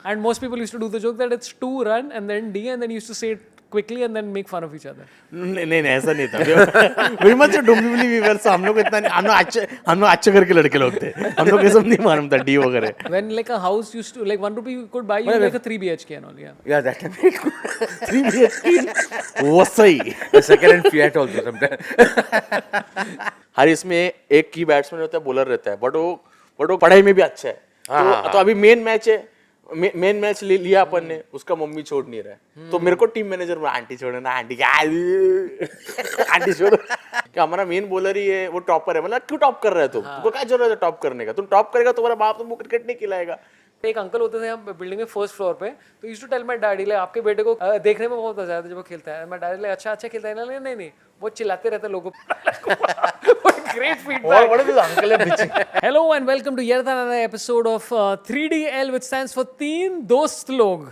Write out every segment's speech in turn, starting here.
And most people used to do the joke that it's 2 run and then D and then used to say it quickly and then make fun of each other. नहीं नहीं नहीं, ऐसा नहीं था. We much Dombivli viewers. हम लोग इतना नहीं, हम लोग अच्छे घर के लड़के लोग थे. हम लोग ये सब नहीं मालूम था डी वगैरह. When like a house used to like 1 rupee you could buy you like a 3 BHK and all. Yeah. Yeah, that time 3 BHK Vasai. second hand Fiat also sometimes. हर इसमें एक की बैट्समैन होता है, बॉलर रहता है, बट वो पढ़ाई में भी अच्छा है. तो अभी मेन मैच है, मेन मैच लिया अपन ने, उसका मम्मी छोड़ नहीं रहा है. तो मेरे को टीम मैनेजर बोला आंटी छोड़ो ना, आंटी क्या आंटी छोड़ो, कि हमारा मेन बॉलर ही है, वो टॉपर है. मतलब क्यों टॉप कर रहा है तुमको क्या जरूरत है टॉप करने का? तुम टॉप करेगा तुम्हारा बाप तुमको क्रिकेट नहीं खिलाएगा. एक अंकल होते थे हम बिल्डिंग में फर्स्ट फ्लोर पे, तो used to tell my daddy like आपके बेटे को देखने में बहुत मजा आता है जब वो खेलता है. माय डैडी लाइक अच्छा खेलता है. नहीं नहीं वो चिल्लाते रहते लोगों को. Great feedback. What is this uncle है bitching? Hello and welcome to yet another episode of 3DL, which stands for तीन दोस्त लोग.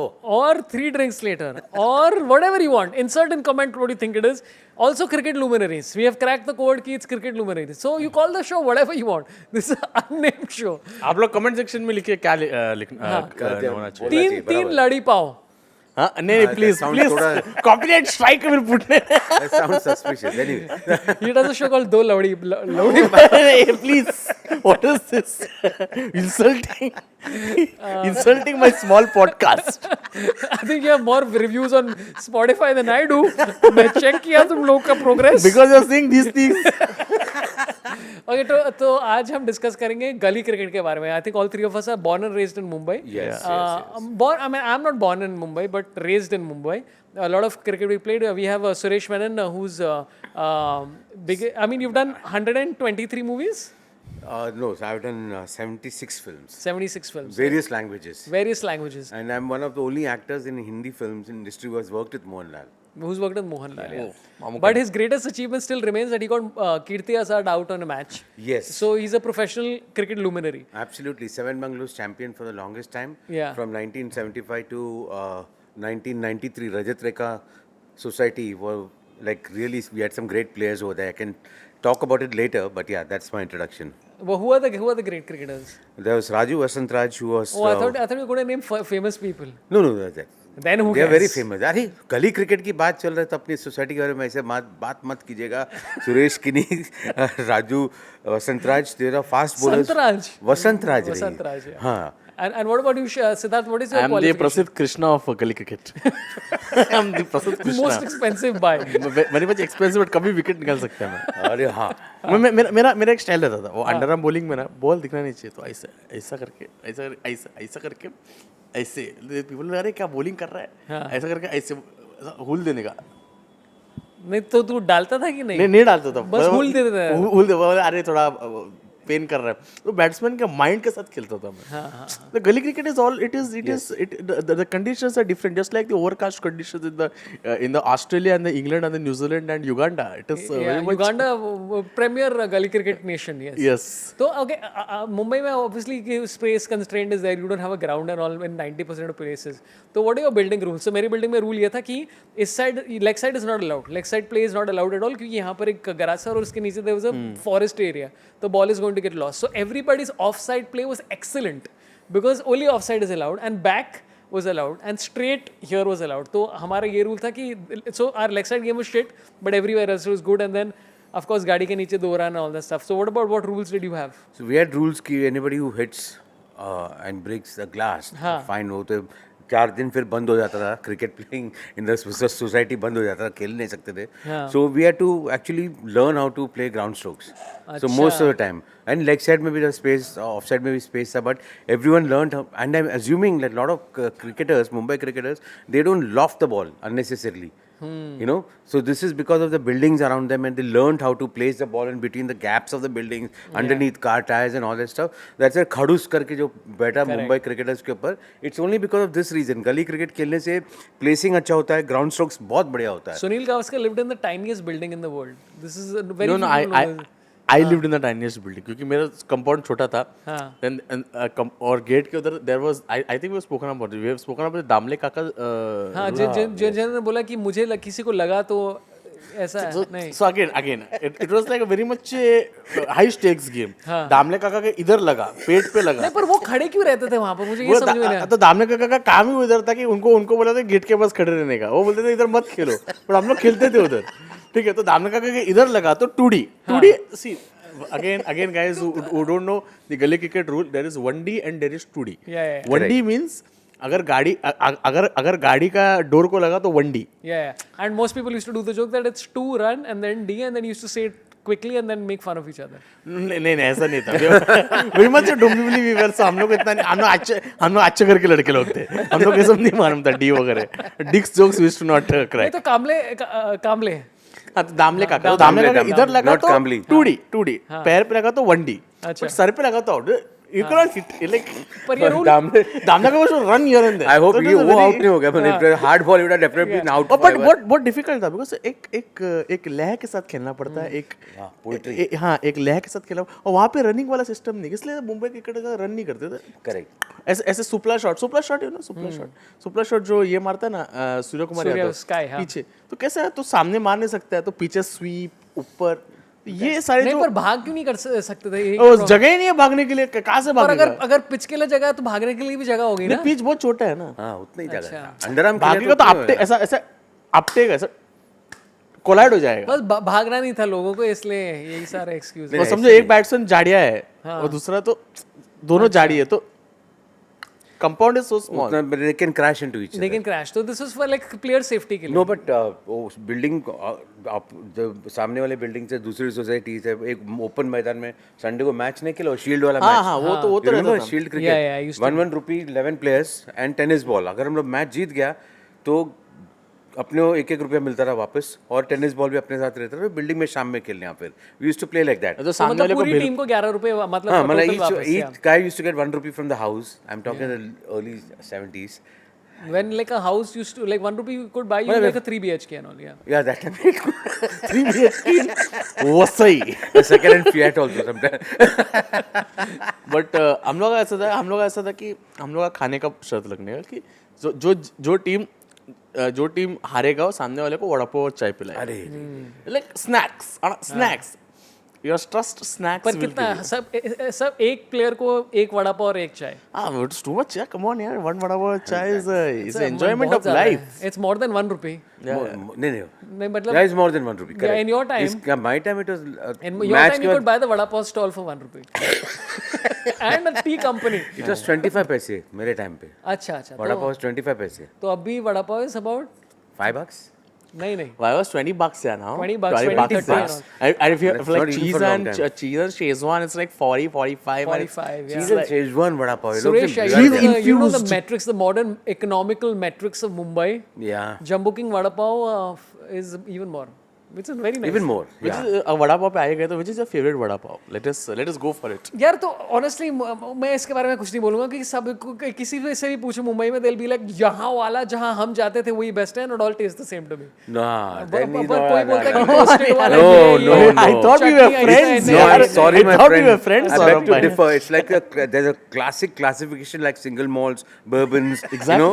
Oh. Or 3 drinks later, or whatever you want. Insert in comment what you think it is. Also, cricket luminaries. We have cracked the code कि it's cricket luminaries. So you call the show whatever you want. This is an unnamed show. आप लोग comment section में लिखिए क्या लिखना होना चाहिए. तीन लड़ी पाओ. हाँ नहीं प्लीज कॉपीराइट स्ट्राइक में फुटने. That sounds suspicious. Anyway. He does a show called दो लड़ी. Please what is this insulting my small podcast. I think you have more reviews on Spotify than I do. मैं check किया तुम लोग का progress. Because you're saying these things. Okay, तो आज हम डिस्कस करेंगे गली क्रिकेट के बारे में. I think all three of us are born and raised in Mumbai. Yes. Born, I mean, I'm not born in Mumbai, but raised in Mumbai. A lot of cricket we played. We have Suresh Menon, who's big. I mean, you've done 123 movies. No, so I've done 76 films. 76 films. Various languages. Various languages. And I'm one of the only actors in Hindi films industry who has worked with Mohanlal. Who's worked with Mohanlal. Yeah. But his greatest achievement still remains that he got Kirti Azad out on a match. Yes. So he's a professional cricket luminary. Absolutely. Seven Bangalore's champion for the longest time. Yeah. From 1975 to 1993, Rajat Rekha Society were like really, we had some great players over there. I can talk about it later, but yeah, that's my introduction. Well, who are the great cricketers? There was Raju Vasantraj who was... Oh, I thought you were going to name famous people. No, that's that. Then who They are cares? very famous. अरे गली cricket की बात चल रहा है तो अपनी society के बारे में ऐसे बात मत कीजिएगा. सुरेश किनी, राजू वसंतराज, तेरा fast bowlers. Vasantraj. Vasantraj, yeah. हाँ. And what about you, Siddharth? What is your I'm the qualification? Prasidh Krishna of Gully cricket. I'm the Prasidh Krishna. Most expensive buy. Very much expensive, but कभी wicket निकाल सकता है मैं. अरे हाँ. मेरा एक स्टाइल रहता था. वो अंडर आर्म बॉलिंग में ना बॉल दिखना नहीं चाहिए, तो ऐसा करके ऐसे पीपल अरे क्या बॉलिंग कर रहा है, ऐसा करके ऐसे हुल देने का. नहीं तो तू डालता था कि नहीं? नहीं डालता था, बस हुल दे देता था. हुल दे. अरे थोड़ा पेन कर रहा है, तो बैट्समैन के माइंड के साथ खेलता था मैं. The gully cricket is all the conditions are different, just like the overcast conditions in the Australia and the England and the New Zealand and Uganda. It is very much. Uganda premier gully cricket nation. Yes. Yes. So okay, Mumbai में obviously space constraint is there. You don't have a ground and all in 90% of places. So what are your building rules? So मेरी building में rule ये था कि इस side leg side is not allowed. Leg side play is not allowed at all क्योंकि यहाँ पर एक गराज और उसके नीचे there was a forest area. The ball is going to get lost. So everybody's offside play was excellent because only offside is allowed and back was allowed and straight here was allowed. तो हमारा ये rule था कि so our leg side game was shit but everywhere else was good and then of course गाड़ी के नीचे 2 run and all that stuff. So what rules did you have? So we had rules कि anybody who hits and breaks the glass, fine हो तो 4 दिन फिर बंद हो जाता था. Cricket playing in the society बंद हो जाता था, खेल नहीं सकते थे. So we had to actually learn how to play ground strokes. So most of the time and leg side में भी स्पेस, ऑफ साइड में भी स्पेस था, but everyone learned. And I am assuming that lot of cricketers, Mumbai cricketers, they don't loft the ball unnecessarily. You know, so this is because of the buildings around them and they learned how to place the ball in between the gaps of the buildings, underneath car tires and all that stuff. That's a खड़ूस करके जो बैठा Mumbai cricketers के ऊपर. It's only because of this reason. गली cricket खेलने से placing अच्छा होता है, ground strokes बहुत बढ़िया होता है. Sunil Gavaskar lived in the tiniest building in the world. This is a very No, I lived in the tiniest building क्योंकि मेरा कंपाउंड छोटा था. Then और गेट के उधर there was I think we have spoken about it. We have spoken about Damle काका. हाँ, जिन्होंने बोला कि मुझे किसी को लगा तो ऐसा है नहीं So again, it was like a very much high stakes game. Damle काका के इधर लगा, पेट पे लगा. नहीं पर वो खड़े क्यों रहते थे वहां पर मुझे ये समझ में नहीं आया तो दामले काका का काम ही उधर था कि उनको बोला था गेट के पास खड़े रहने का. वो बोलते थे इधर मत खेलो, पर हम लोग खेलते थे उधर. ठीक है, तो दामले काका के इधर लगा तो 2D. See, again guys who don't know the gully cricket rule, there is 1D and there is 2D. Yeah. 1D means अगर गाड़ी का डोर को लगा तो 1D. Yeah. And most people used to do the joke that it's 2 run and then D and then used to say it quickly and then make fun of each other. नहीं ऐसा नहीं था. very much Dombivli वीवर्स. हम लोग इतना नहीं, हम लोग अच्छे घर के लड़के लोग थे. हम लोग ये सब नहीं मालूम था डी वगैरह. Dicks jokes we used to not नहीं क्रैक. तो कामले हाँ, तो दामले काका इधर लगा तो कामली. 2D. पैर पे लगा तो 1D. अच्छा. बट सर पे लगा तो you cannot hit like पर ये रूल दामले दामले का वो run here and there. I hope ये वो आउट नहीं हो गया. मतलब hard ball would have definitely been out. But बहुत डिफिकल्ट था बिकॉज़ एक लय के साथ खेलना पड़ता है. एक लय के साथ खेलना. और वहाँ पे रनिंग वाला सिस्टम नहीं, इसलिए मुंबई क्रिकेट का रन नहीं करते थे. करेक्ट. ऐसे सुपला शॉट यू नो सुपला शॉट जो ये मारता है ना सूर्य कुमार यादव पीछे, तो कैसे है, तो सामने मार नहीं सकता है, तो पीछे स्वीप ऊपर, ये सारे नहीं जो पर भाग क्यों नहीं कर सकते थे यही उस जगह ही नहीं है भागने के लिए. कहाँ से पर भागेगा? अगर पिच के लिए जगह है तो भागने के लिए भी जगह होगी ना. पिच बहुत छोटा है ना. हाँ उतना ही अच्छा. जगह है. अंडरआर्म भागेगा तो आपटे ऐसा आपटेगा, ऐसा कोलाइड हो जाएगा. बस भागना नहीं था लोगों को, इसलिए यही सारे एक्सक्यूज. और समझो एक बैट्समैन जाड़िया है और दूसरा तो दोनों जाड़ी है, तो compound is so small. they can crash into each They other. can crash. तो this was for like player safety के लिए. No, but वो बिल्डिंग आप जो सामने वाले बिल्डिंग से दूसरी सोसाइटी से एक ओपन मैदान में संडे को मैच नहीं खेलो, शील्ड वाला मैच. हाँ वो तो रहता था. Shield Yeah, I cricket used to. 1 rupee 11 players and tennis ball. अगर हम लोग मैच जीत गया तो अपने 1-1 रुपया मिलता था वापस, और टेनिस बॉल भी अपने साथ रहता था. बिल्डिंग में शाम में खेलने यहाँ फिर we used to play like that. तो तो सामने वाले मतलब को पूरी टीम को 11 रुपए मतलब total वापस, each guy used to get 1 rupee from the house. I'm talking the early 70s. when like a house used to like 1 rupee you could buy you like a 3 BHK and all. Yeah, that time 3 BHK वो सही. a second hand Fiat also sometimes. But हम लोग ऐसा था कि हम लोग का खाने का शर्त लगने का कि जो टीम हारेगा वो सामने वाले को वड़ा पाव और चाय पिलाए. अरे like snacks your trust snacks. पर कितना सब एक प्लेयर को एक वड़ा पाव और एक चाय. It's too much. Come on यार, वन वड़ा पाव और चाय is enjoyment of life. It's more than 1 rupee. नहीं नहीं मतलब that is more than 1 rupee. Correct. in your time. My time it was In your time you could buy the vada pav stall for 1 rupee. And a tea company. it was 25 पैसे मेरे time पे. अच्छा वड़ा पाव 25 पैसे. तो अभी vada pav is about $5. नहीं Why was $20 yeah now? $20, 20, 30 And if you have That's like not eaten cheese for a long and time. cheese and Szechuan, it's like 40, 45. 45, yeah. Cheese and Szechuan vada pav. Suresh, you know the metrics, the modern economical metrics of Mumbai. Yeah. Jumbo King vada pav is even more. Which is very nice. Even more. Which Yeah. is vada pav पे आए गए तो which is your favorite vada pav? Let us go for it. यार तो honestly मैं इसके बारे में कुछ नहीं बोलूंगा कि सब किसी से भी पूछो मुंबई में they'll be like यहाँ वाला जहाँ हम जाते थे वही बेस्ट है, not all taste the same to me. Nah, then he's पर not. कोई बोलता है कि toasted वाला No, ये, no, ये, no. I thought we were chutney friends. ऐसा है, No, यार. I'm sorry, I my thought we friend. were friends, I beg Saurabh to bhai. differ. It's like there's a classic classification like single malts, bourbons. Exactly. You know,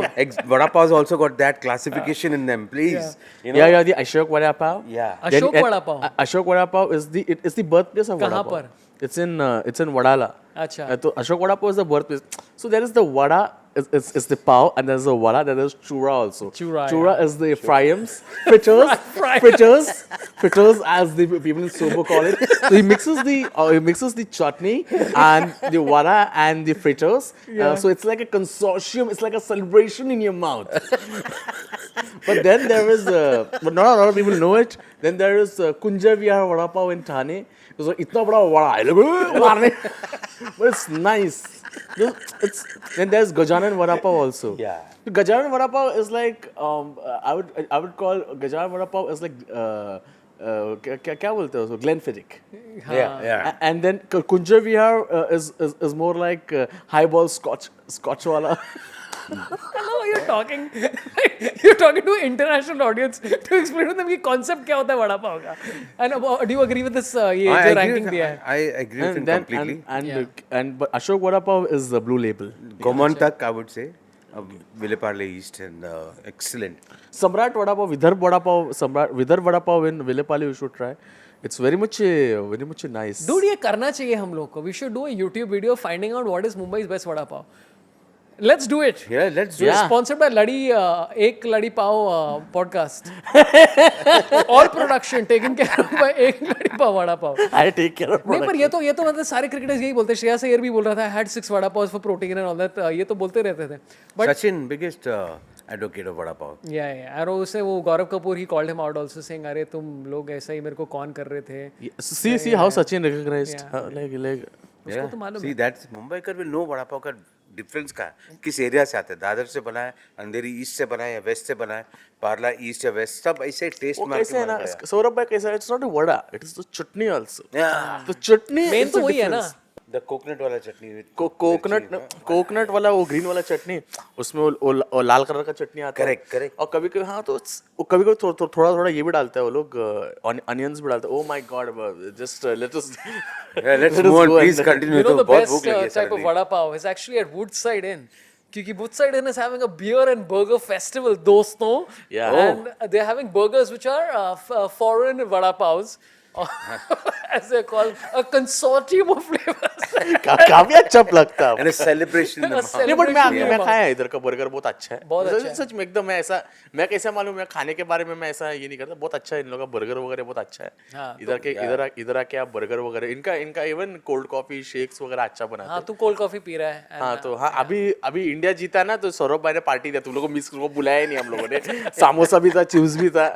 vada pav's also got that classification in them. Please. You know? Yeah, the Ashok vada pav. Yeah. Ashok vada pav. Ashok vada pav is the birthplace of vada कहाँ pav. पर? It's in Wadala. अच्छा. तो Ashok vada pav is the birthplace. So there is the vada. It's the pav, and there's the vada. Then there's chura also. Chura, is the fryams, fritters as the people in Sobo call it. So he mixes the chutney and the vada and the fritters. So it's like a consortium. It's like a celebration in your mouth. But then there is, but not a lot of people know it. Then there is Kunja Vihar vada pav in Thane. So itna bada vada hai, marne. But it's nice. Then there's Gajanan vada pav also. Yeah. Gajanan vada pav is like I would call Gajanan vada pav is like क्या बोलते हैं उसको Glenfiddich. Yeah. And then Kunja Vihar is more like highball scotch wala. Hello, you're talking to international audience to explain to them कि concept क्या होता है वड़ा पाव का. And do you agree with this ये जो ranking दिया है? I agree with him completely. But Ashok vada pav is the blue label. Goman tak, I would say. Villeparle East and excellent. सम्राट vada pav, Vidarbha vada pav in Vilepali you should try. It's very much nice. Dude, ये करना चाहिए हम लोग को. We should do a YouTube video finding out what is Mumbai's best vada pav. Let's do it. Yeah, let's do it. Sponsored by एक लड़ी पाव podcast. All production taken care of by एक लड़ी pav vada pav. I take care of नहीं, पर ये तो मतलब सारे क्रिकेटर्स यही बोलते हैं. श्रेयस अय्यर भी बोल रहा था, I had 6 vada pavs for protein and all that. ये तो बोलते रहते थे. But Sachin, biggest advocate of vada pav. yeah. और उससे वो गौरव Kapoor he called him out also saying, अरे तुम लोग ऐसा ही मेरे को कौन कर रहे थे. See how Sachin recognized. Like उसको तो मालूम See, that's Mumbaikar will know vada pav का डिफरेंस का किस एरिया से आते हैं. दादर से बना है, अंधेरी ईस्ट से बना है या वेस्ट से बना है, पार्ला ईस्ट या वेस्ट, सब ऐसे टेस्ट वो मार कैसे के है ना बन गया. सौरभ भाई कैसा है, it's not a vada, it is the chutney also. Yeah. तो चटनी मेन तो वही है ना. The coconut वाला चटनी with कोकोनट वाला वो ग्रीन वाला चटनी, उसमें वो लाल कलर का चटनी आता है. Correct. और कभी कभी हाँ तो कभी थोड़ा ये भी डालता है वो लोग, अनियंस भी डालते हैं. Oh my God, just let us let's move on, please continue. You know तो the बहुत best भूख लगी है type of suddenly. vada pav is actually at Woodside Inn. क्योंकि Woodside Inn is having a beer and burger festival, दोस्तों. Yeah. And they're having burgers which are foreign vada pavs. As they're called, a consortium of flavors. काफी अच्छा लगता है. And a celebration in the A mouth. नहीं but celebration मैं में खाया है इधर का बर्गर, बहुत अच्छा है. बहुत अच्छा है. सच में एकदम मैं कैसे मालूम, मैं खाने के बारे में मैं ऐसा ये नहीं करता. बहुत अच्छा है इन लोगों का बर्गर वगैरह, बहुत अच्छा है. हाँ, इधर आके आप बर्गर वगैरह, इनका इवन कोल्ड कॉफी शेक्स वगैरह अच्छा बनाते हाँ हैं. तू कोल्ड कॉफी पी रहा है. हाँ तो हाँ अभी इंडिया जीता ना तो सौरभ भाई ने पार्टी दिया. तुम लोगों को मिस को बुलाया ही नहीं हम लोगों ने. समोसा भी था, चिप्स भी था.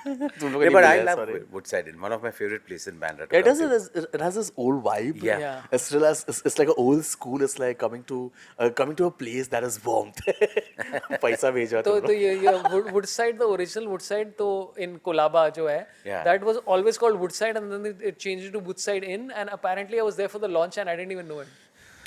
तुम लोगों Yeah, ने but I बुलाया, love sorry. Woodside Inn, one of my favorite places in Bandra. It has this old vibe. Yeah. It's like an old school. It's like coming to a place that is warmth. पैसा भेजा तो ये Woodside, the original Woodside तो in Colaba जो है, Yeah. that was always called Woodside and then it changed to Woodside Inn and apparently I was there for the launch and I didn't even know it.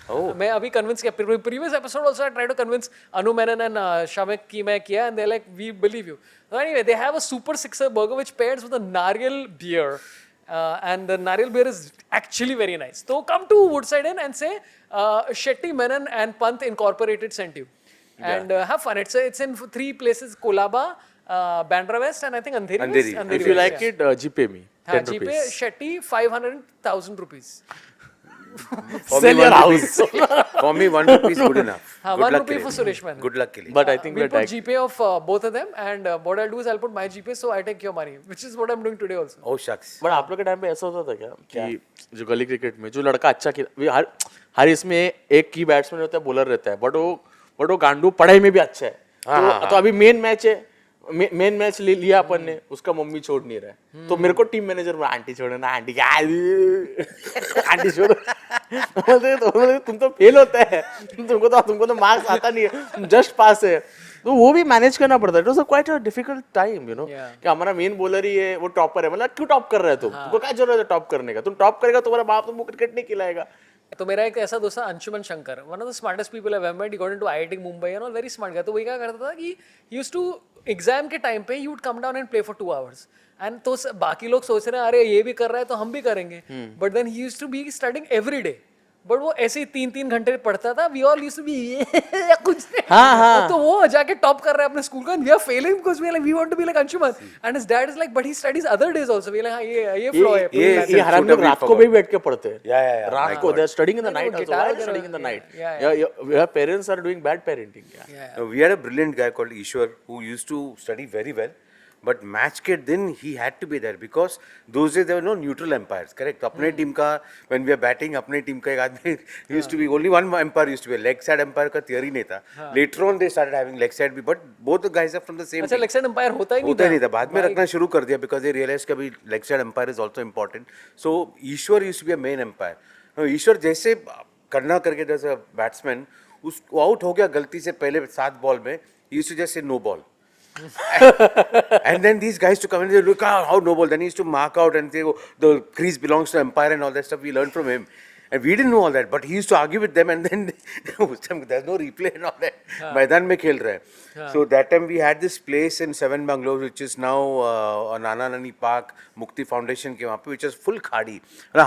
Oh. मैं अभी convince किया. Previous episode also I tried to convince Anu Menon and Shamek की मैं किया and they're like, we believe you. So anyway, they have a Super Sixer burger which pairs with a Nariyal beer. And the Nariyal beer is actually very nice. So come to Woodside Inn and say Shetty, Menon and Pant Incorporated sent you. And have fun. It's in 3 places: Kolaba, Bandra West, and I think Andheri. Andheri. West. If you like it, GPay me. हाँ, 10 GPay rupees. Shetty 500,000 rupees. For Sell me, your 1 house. For me, 1 rupee is good enough. हाँ, Good 1 luck rupee के for लिए. Suresh Menon. Good luck के लिए. But I think We'll we're put GPay of both of them, and what I'll do is I'll put my GPay so I take your money, which is what I'm doing today also. Oh shucks. But आप लोग के time पे ऐसा होता था क्या कि जो गली क्रिकेट में जो लड़का अच्छा हर इसमें एक की बैट्समैन होता है, बॉलर रहता है, बट वो गांडू पढ़ाई में भी अच्छा है. तो अभी मेन मैच लिया अपन ने, उसका मम्मी छोड़ नहीं रहा है. तो मेरे को टीम मैनेजर में आंटी छोड़ो ना, आंटी क्या आंटी छोड़ो. तुम तो फेल होता है, तुमको तो मार्क्स आता नहीं है, जस्ट पास है. तो वो भी मैनेज करना पड़ता है. It was quite a difficult time, you know, कि हमारा मेन बॉलर ही है, वो टॉपर है. मतलब क्यों टॉप कर रहा है तुमको क्या जरूरत है टॉप करने का? तुम टॉप करेगा तुम्हारा बाप तुमको क्रिकेट नहीं खिलाएगा. तो मेरा एक ऐसा दोस्त है Anshuman Shankar, one of the smartest people I have met. He got into IIT Mumbai and all, very smart guy. तो वही क्या करता था कि ही यूज्ड टू एग्जाम के टाइम पे he would come down and play for 2 hours. एंड तो बाकी लोग सोच रहे हैं अरे ये भी कर रहा है तो हम भी करेंगे. But then he used to be studying every day. बट वो ऐसे ही 3-3 घंटे पढ़ता था. We all used to be कुछ नहीं. तो वो जाके टॉप कर रहा है अपने स्कूल का. We are failing because we are like we want to be like Anshuman. And his dad is like but he studies other days also. We like हां ये फ्लो है. ये हराम लोग रात को भी बैठ के पढ़ते हैं. Yeah. रात को they are studying in the night also. guitar why studying in the night? Yeah. Your parents are doing bad parenting. We had a brilliant guy called Ishwar who used to study very well. But match के दिन he had to be there because those days there were no neutral umpires, correct? अपने team का when we are batting अपने team का एक आदमी used to be only one umpire used to be. Leg side umpire का theory नहीं था. Later on they started having leg side भी, but both the guys are from the same अच्छा, team. Leg side umpire होता ही नहीं था. बाद में रखना शुरू कर दिया because they realized कि अभी leg side umpire is also important. So Ishwar used to be a main umpire. Now ईश्वर जैसे करना करके जैसे बैट्समैन उसको आउट हो गया गलती से पहले 7 बॉल में, he used to just say no ball. And then these guys to come and they look how no ball. Then he used to mark out and say, oh, the crease belongs to umpire and all that stuff. We learned from him. And we didn't know all that, but he used to argue with them, and then उस time there's no replay and all that. मैदान में खेल रहे हैं. So that time we had this place in Seven Bungalows, which is now on Nana Nani Park, Mukti Foundation के वहाँ पे, which is full khadi.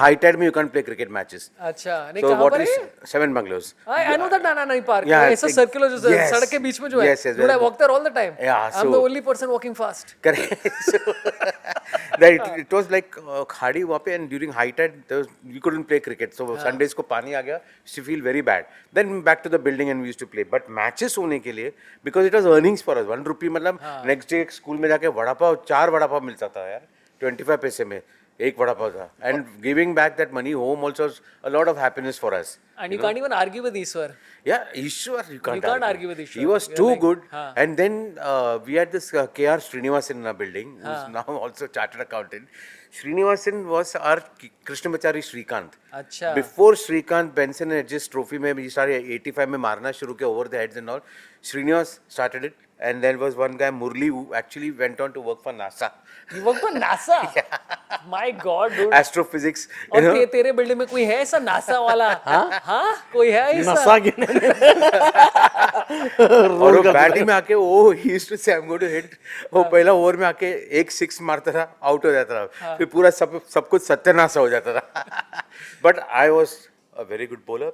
High tide में you can't play cricket matches. अच्छा नहीं So कहाँ what पर is है? Seven Bungalows? I know that Nana Nani Park. Yeah, ऐसा सर्कुलर जो yes. सड़क के बीच में जो है. Yes, yes, Dude, I very walk there all the time. Yeah, I'm so- the only person walking fast. Correct. So that it was like khadi वहाँ पे, and during high tide we couldn't play cricket. So Sundays को पानी आ गया, used to feel very bad. Then back to the building and we used to play. But matches होने के लिए, because it was earnings for us, 1 rupee मतलब next day school में जाके वड़ा पाव 4 वड़ा पाव मिलता था यार, 25 पैसे में एक वड़ा पाव था. And giving back that money home also was a lot of happiness for us. And you can't even argue with Ishwar. Yeah, Ishwar, you can't argue with Ishwar. He was You're too like, good. हाँ. And then we had this KR Srinivasan in our building, who's now also chartered accountant. Srinivasan was our Krishnamachari Srikanth. अच्छा. Before Srikanth, Benson and Hedges trophy में we started 85 में मारना शुरू किया over the heads and all. Srinivas started it. And there was one guy, Murli, who actually went on to work for NASA. You work for NASA? My God, dude. Astrophysics. और तेरे building में कोई है ऐसा NASA वाला? हाँ कोई है ऐसा? नशा के और वो बैटिंग में आके वो ही used to say I am going to hit, वो पहला ओवर में आके एक 6 मारता था, आउट हो जाता था, फिर पूरा सब कुछ सत्यानाश हो जाता था. But I was a very good bowler.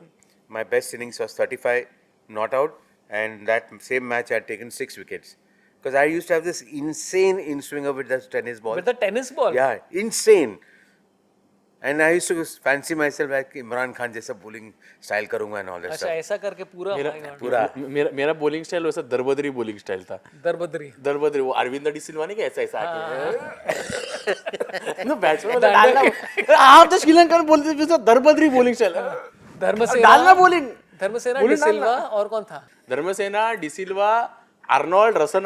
My best innings was 35 not out, and that same match I had taken 6 wickets because I used to have this insane in swinger with the tennis ball. With the tennis ball? Yeah, insane. And I used to fancy myself like Imran Khan जैसा bowling style करूँगा and all that अच्छा stuff. ऐसा करके पूरा पूरा मेरा bowling style वैसा दरबदरी bowling style था. दरबदरी वो अरविंद डिसिल्वा नहीं क्या ऐसा आके नो बैट्समैन मतलब डालना आप तो श्रीलंकन बोलते थे दरबदरी बॉलिंग स्टाइल डालना बॉलिंग धर्मसेना डिसिल्वा और कौन था? धर्मसेना डिसिल्वा आर्नोल्ड रसल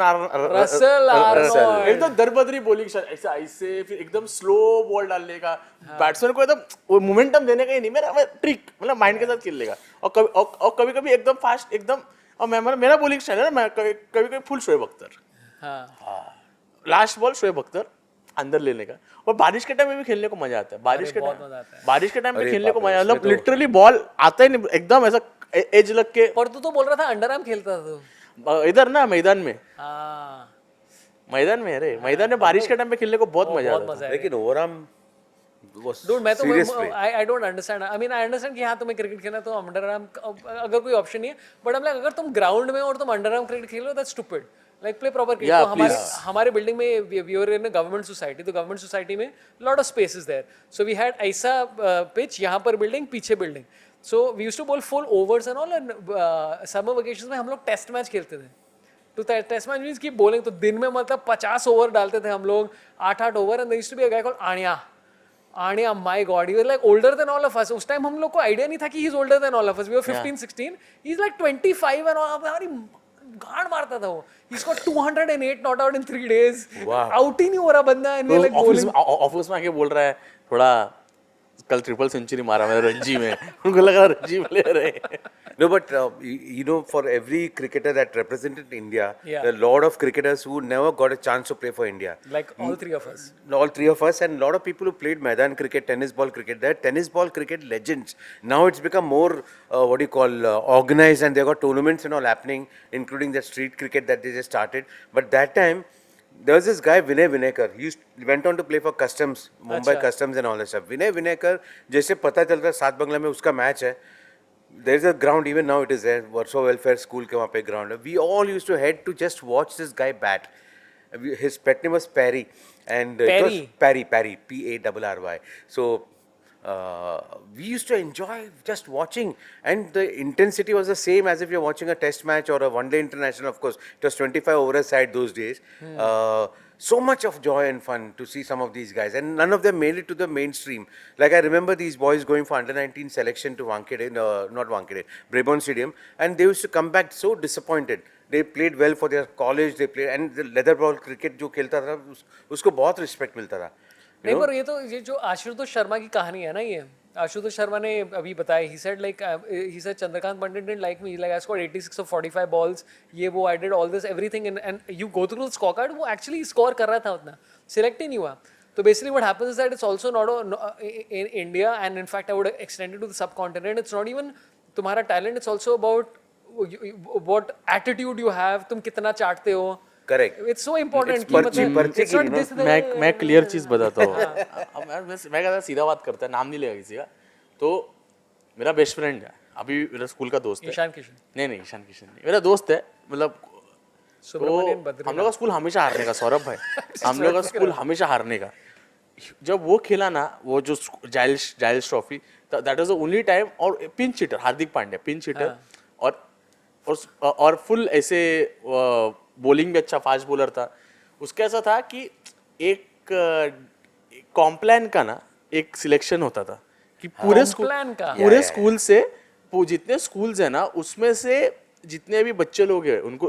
एकदम दरबदरी बॉलिंग स्टाइल ऐसा ऐसे फिर एकदम स्लो बॉल डालने का बैट्समैन को एकदम वो मोमेंटम देने का ही नहीं मेरा ट्रिक मतलब माइंड के साथ खेलने का और कभी कभी एकदम फास्ट एकदम और मैं मेरा बॉलिंग स्टाइल है ना मैं कभी कभी full Shoaib Akhtar last ball Shoaib Akhtar अंदर लेने का और बारिश के टाइम में भी खेलने को मजा आता है बारिश के टाइम में खेलने को मजा मतलब लिटरली बॉल आता ही नहीं एकदम ऐसा एज लग के. पर तू तो बोल रहा था अंडर आर्म खेलता था इधर ना मैदान में हाँ मैदान में अरे मैदान में बारिश के टाइम पे खेलने को बहुत मजा आता है. लेकिन ओवरआर्म Dude, मैं तो I don't understand. I mean I understand कि हाँ तुम्हें क्रिकेट खेलना तो अंडर आर्म अगर कोई ऑप्शन नहीं है बट हम अगर तुम ग्राउंड में और तुम अंडर आर्म क्रिकेट खेलो that's stupid. Like play proper cricket. तो हमारे बिल्डिंग में we were in a government society तो गवर्नमेंट सोसाइटी में lot of spaces there so we had ऐसा पिच यहाँ पर बिल्डिंग पीछे building so we used to bowl full overs and all and summer vacations में हम लोग टेस्ट मैच खेलते थे. तो टेस्ट मैच मींस की बॉलिंग तो दिन में मतलब 50 ओवर डालते थे हम लोग 8-8 over and there used to be a guy called Aniya my god he was like older than all of us. उस टाइम हम लोग को आइडिया नहीं था कि he is older than all of us. We were 15-16 he is like 25 and हमारी गाड़ मारता था वो. He score 208 not out in 3 days. Out ही नहीं हो रहा बंदा and we like bowling office में आके बोल रहा है थोड़ा कल ट्रिपल सेंचुरी मारा मैंने रणजी में उनको लगा रणजी प्लेयर है. No, but you know, for every cricketer that represented India, there are a lot of cricketers who never got a chance to play for India. like all three of us. All three of us, and a lot of people who played Maidan cricket, tennis ball cricket. They're tennis ball cricket legends. Now it's become more, organized, and they got tournaments and all happening, including the street cricket that they just started. But that time, there was this guy Vinay Vinekar. He went on to play for Customs, Mumbai Customs and all that stuff. Vinay Vinekar, जैसे पता चलता सात बंगला में उसका match है. There's a ground, even now it is there, Warsaw Welfare School के वहाँ पे ground है. We all used to head to just watch this guy bat. His pet name was Perry. And it was Parry, Parry. So we used to enjoy just watching, and the intensity was the same as if you're watching a test match or a one-day international. Of course, it was 25 over a side those days. So much of joy and fun to see some of these guys, and none of them made it to the mainstream. Like I remember these boys going for under-19 selection to not Wankhede, Brabourne Stadium, and they used to come back so disappointed. They played well for their college, they played, and the leather ball cricket जो खेलता था उसको बहुत respect मिलता था. नहीं पर ये जो आशुतोष शर्मा की कहानी है ना, ये आशुतोष शर्मा ने अभी बताया. he said Chandrakant Pandit didn't like me, like I scored 86 of 45 balls, ये वो I did all this everything and you go through the scorecard, वो actually score कर रहा था उतना, select ही नहीं हुआ. So basically what happens is that it's also not in India, and in fact I would extend it to the subcontinent. It's not even तुम्हारा talent, it's also about what attitude you have, तुम कितना चाटते हो. Correct. It's so important. It's पर्ची it's not की, this. मैं clear चीज बताता हूँ. मैं कहता सीधा बात करता है, नाम नहीं लेगा किसी का. तो मेरा बेस्ट फ्रेंड है, अभी मेरा स्कूल का दोस्त है. ईशान किशन. नहीं ईशान किशन नहीं, मेरा दोस्त है. मतलब सुब्रमण्यन तो हम लोग का स्कूल हमेशा हारने का, सौरभ भाई. हम लोग का स्कूल हमेशा हारने का. जब वो खेला ना, वो जो Giles trophy, that was the only time. और pinch hitter Hardik Pandya, pinch hitter. और फुल ऐसे बॉलिंग भी अच्छा, फास्ट बॉलर था. उसका ऐसा था कि एक कॉम्प्लान का ना एक सिलेक्शन होता था कि पूरे स्कूल से जितने स्कूल्स है ना, उसमें से जितने भी बच्चे लोग हैं उनको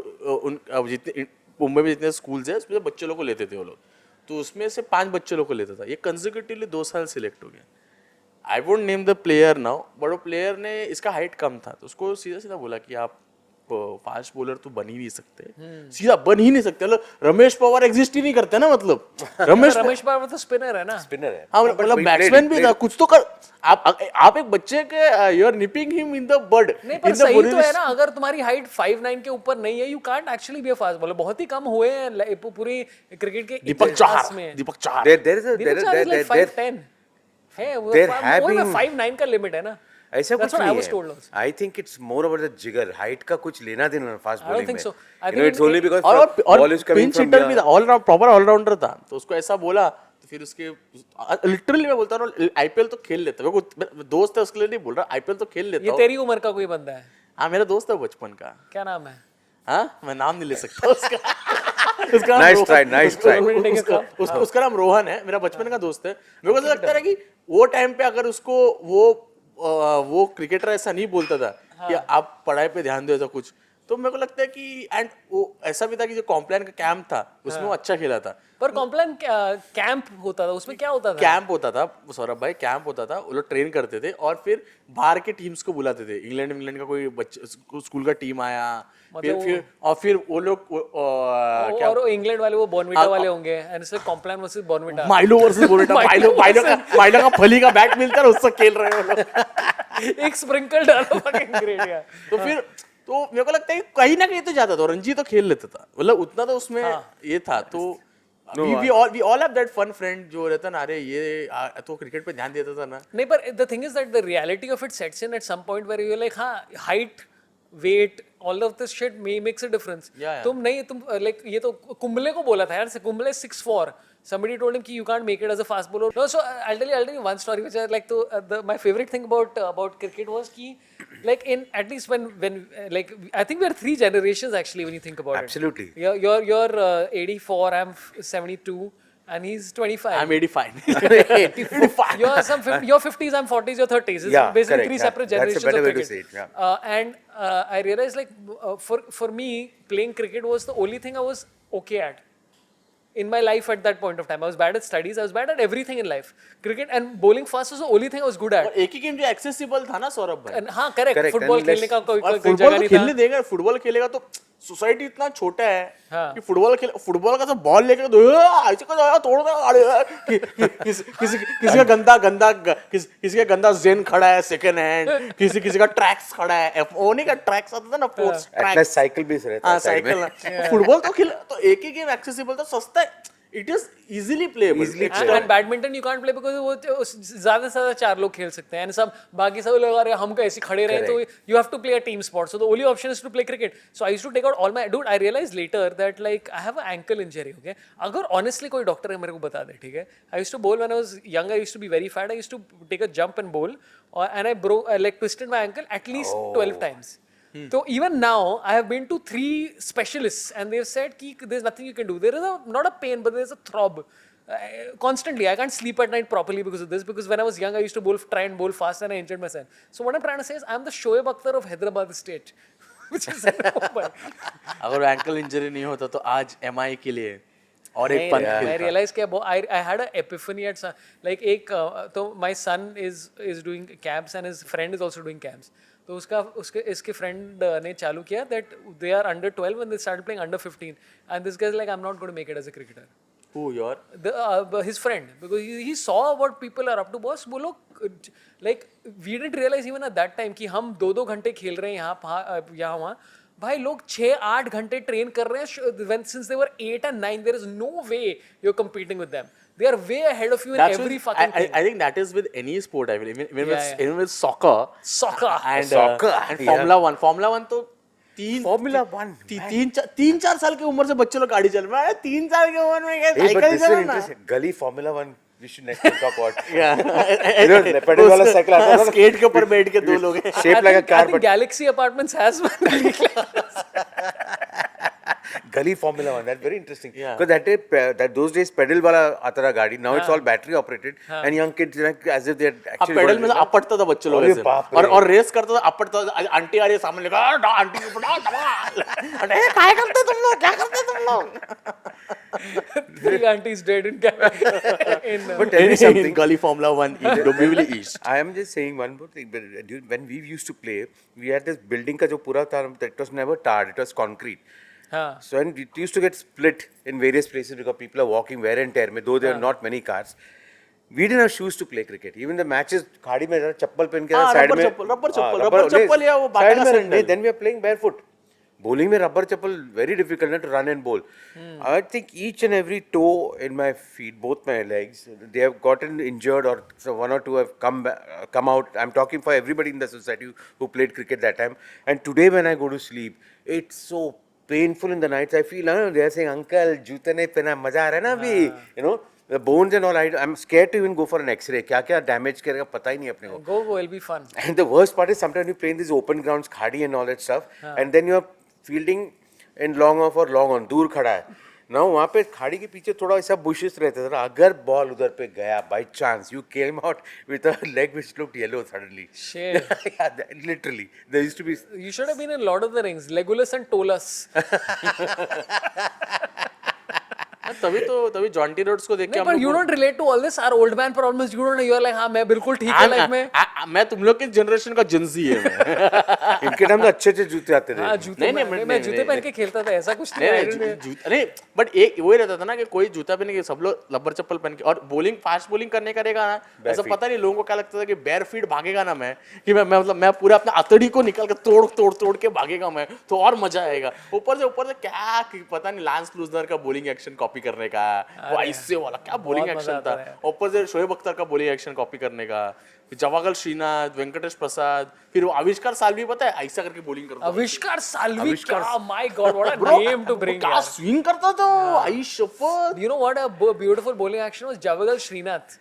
जितने मुंबई में जितने स्कूल्स हैं उसमें से बच्चे लोग को लेते थे वो लोग. तो उसमें से 5 बच्चे लोग को लेता था. ये कंसेक्यूटिवली 2 साल सिलेक्ट हो गया. I won't name the player now, but वो प्लेयर ने, इसका हाइट कम था तो उसको सीधा सीधा बोला कि आप फास्ट बॉलर तो बन ही नहीं सकते. सीधा बन ही नहीं सकते. मतलब रमेश पवार एग्जिस्ट ही नहीं करते ना. मतलब रमेश पवार तो स्पिनर है ना. स्पिनर है. हाँ, मतलब बैट्समैन भी था, कुछ तो कर. आप एक बच्चे के you are nipping him in the bud. नहीं, पर सही तो है ना. अगर तुम्हारी हाइट 5'9" के ऊपर नहीं है, you can't actually be a fast bowler. बहुत ही कम हुए हैं पूरी क्रिकेट के दीपक चाहर. There 5'10" है वो. there have been 5'9" का लिमिट है ना. ऐसा कुछ That's what I was नहीं told है. also. I think it's more about the जिगर. हाइट का कुछ लेना देना fast I don't bowling think में. so. I You know, think it's only because और ball is coming pinch from hitter भी था, here. ऑल प्रॉपर ऑलराउंडर था. तो उसको ऐसा बोला तो फिर उसके लिटरली मैं बोलता हूँ आईपीएल तो खेल लेता है. मेरा दोस्त है, उसके लिए नहीं बोल रहा. आईपीएल तो खेल लेता ये हूँ. तेरी उम्र का कोई बंदा है. हाँ, मेरा दोस्त है बचपन का. क्या नाम है? हाँ, मैं नाम नहीं ले सकता उसका. उसका नाम Nice Rohan- try, nice try. उसका नाम रोहन है. मेरा बचपन का दोस्त है. मेरे को ऐसा लगता है कि वो टाइम पे अगर उसको वो क्रिकेटर ऐसा नहीं बोलता था कि आप पढ़ाई पे ध्यान दो ऐसा कुछ, तो मेरे को लगता है कि एंड वो ऐसा भी था कि जो कॉम्प्लान का कैंप था उसमें वो अच्छा खेला था. पर कॉम्प्लान कैंप होता था, उसमें क्या होता था? कैंप होता था सौरभ भाई, कैंप होता था. वो लोग ट्रेन करते थे और फिर बाहर के टीम्स को बुलाते थे. इंग्लैंड का कोई बच्चे स्कूल का टीम आया, फिर वो लोग क्या, और इंग्लैंड वाले वो बॉर्नविटा वाले होंगे, एंड इसलिए Complan versus Bournvita. Milo versus Bournvita. Milo का फली का बैट मिलता है, उससे खेल रहे हैं वो लोग. एक स्प्रिंकल डालो. फकिंग ग्रेट यार. तो मेरे को लगता है कहीं ना कहीं तो जाता था. रणजी तो खेल लेता था, मतलब उतना तो उसमें ये था. तो we all have that fun friend जो रहता ना, अरे ये तो क्रिकेट पे ध्यान देता था ना. नहीं, पर the thing is that the reality of it sets in at some point where you're like, हाँ, height, weight, all of this shit makes a difference. Yeah. तुम like ये तो कुंबले को बोला था यार. कुंबले 6'4". Somebody told him कि you can't make it as a fast bowler. No, so I'll tell you one story which I like to. My favorite thing about cricket was कि like in at least when like I think we are 3 generations actually when you think about Absolutely. it. You're 84, I'm 72, and he's 25. I'm 85. 85. You're 50s, I'm 40s, you're 30s. It's Yeah, basically correct, 3 yeah. separate That's a generations better of way to cricket. say it, yeah. And I realized like for me, playing cricket was the only thing I was okay at. In my life at that point of time, I was bad at studies. I was bad at everything in life. Cricket and bowling fast was the only thing I was good at. और एक ही game जो accessible था ना सौरभ भाई. And हाँ, correct. Correct, football and खेलने का कोई और जगह फुटबॉल तो नहीं खेलने था. देगा. फुटबॉल खेलेगा तो सोसाइटी इतना छोटा है हाँ. कि फुटबॉल का तो बॉल लेके तो ऐसे को जाएगा, तोड़ देगा. किसी का गंदा जेन खड़ा है सेकंड हैंड, किसी का ट्रैक्स खड़ा है. ओनी का ट्रैक्स आता था ना, फोर्स Atlas साइकिल भी रहता है साइड में. साइकिल. फुटबॉल तो खेल तो एक ही गेम एक्सेसिबल था, सस्ता है. It is easily playable. And badminton you can't play because वो ज्यादा से ज्यादा 4 लोग खेल सकते हैं. And सब बाकी सब लोग अरे हम कैसे खड़े रहे, तो you have to play a team sport. So the only option is to play cricket. So I used to take out all my dude. I realized later that like I have an ankle injury. Okay, अगर honestly कोई doctor है मेरे को बता दे, ठीक है. I used to bowl when I was young. I used to be very fat. I used to take a jump and bowl, and I like twisted my ankle at least 12 times. So even now, I have been to 3 specialists and they've said ki there's nothing you can do. There is not a pain, but there's a throb. Constantly, I can't sleep at night properly because of this. Because when I was young, I used to try and bowl fast, and I injured myself. So what I'm trying to say is, I'm the Shoaib Akhtar of Hyderabad state, which is Mumbai. अगर ankle injury नहीं होता तो आज MI के लिए और एक Pant I realized that I had an epiphany at like so my son is doing cabs and his friend is also doing cabs. तो इसके friend ने चालू किया that they are under 12 and they started playing under 15 and this guy is like I'm not going to make it as a cricketer. Who, your? His friend, because he saw what people are up to. Boss, वो लोग like we didn't realize even at that time कि हम 2-2 घंटे खेल रहे हैं यहाँ वहाँ. भाई लोग 6-8 घंटे ट्रेन कर रहे हैं. When since they were 8 and 9, there is no way you're competing with them. They are way ahead of you in every fucking thing. I think that is with any sport. I mean, even with soccer. Soccer. And Soccer, and Formula One. Formula One तो Formula One, तीन चार साल की उम्र से बच्चे लोग गाड़ी चल रहे हैं. 3 साल की उम्र में क्या Hey, but cycle this is चलाना? interesting. Gully Formula One, we should next time talk about. Pedal वाला साइकिल आता था. स्केट के ऊपर बैठ के 2 लोग हैं. Shaped like a car, I think but Galaxy Apartments has one. Gully Formula One, that's very interesting. Yeah. Because that those days pedal वाला आता था गाड़ी. Now it's all battery operated, and young kids like as if they're अब actually. Pedal में से अपटता था बच्चे लोग अरे ऐसे. बाप रे. और रेस करता था, अपटता था. आंटी आ रही है सामने, लगा आंटी के ऊपर धमाल. अरे क्या करते तुम लोग, क्या करते तुम लोग? 3 aunties dead in But tell me something. Gully Formula One in Dombivli East. I am just saying one more thing. When we used to play, we had this building का जो पूरा था, that was never tarred. It was concrete. हाँ. So and it used to get split in various places because people are walking wear and tear. Though there are not many cars. We didn't have shoes to play cricket. Even the matches, खाड़ी में जरा चप्पल पहन के side में. Rubber चप्पल या वो बाटा का sandal. Then we are playing barefoot. Bowling में rubber chappal very difficult to run and bowl. I think each and every toe in my feet, both my legs, they have gotten injured or so 1 or 2 have come out. I'm talking for everybody in the society who played cricket that time. And today when I go to sleep, it's so painful in the nights. I feel they are saying, uncle, जूते नहीं पहना, मजा आ रहा है ना अभी. You know, the bones and all. I'm scared to even go for an X-ray. क्या damage करेगा पता ही नहीं अपने को. Go, it'll be fun. And the worst part is sometimes you play in these open grounds, khadi and all that stuff, and then you're fielding in long off or long on, दूर खड़ा है. Now वहाँ पे खाड़ी के पीछे थोड़ा ऐसा bushes रहता था. अगर बॉल उधर पे गया by chance, you came out with a leg which looked yellow suddenly. Shit. Yeah, literally. There used to be. You should have been in Lord of the Rings, Legolas and Tolas. तभी Jonty Rhodes को देख के But you don't relate to all this. Our old man problems. You don't. You're like, हाँ मैं बिल्कुल ठीक है life में. मैं तुम लोग के जनरेशन का जिंजी है मैं. इनके टाइम में अच्छे अच्छे जूते आते थे. हाँ जूते मैं जूते पहन के खेलता था. ऐसा कुछ नहीं बट एक वही रहता था ना कि कोई जूता पहन के सब लोग रबर चप्पल पहन के और बॉलिंग फास्ट बॉलिंग करने करेगा ना. ऐसा पता नहीं लोगों को क्या लगता था कि बेयर फीट भागेगा ना मैं कि मैं मतलब मैं पूरा अपना अतड़ी को निकाल के तोड़ के भागेगा मैं तो और मजा आएगा. ऊपर से क्या पता नहीं लांस क्लूजनर का बॉलिंग एक्शन कॉपी करने का वो ऐसे वाला क्या बॉलिंग एक्शन था. ऊपर से शोएब अख्तर का बॉलिंग एक्शन कॉपी करने का. जवागल श्रीनाथ, वेंकटेश प्रसाद, फिर वो आविष्कार साल्वी पता है ऐसा करके बॉलिंग करता. Avishkar Salvi, my god what a name to bring. क्या स्विंग करता था आई शपथ. You know what a beautiful bowling action was? Javagal Srinath.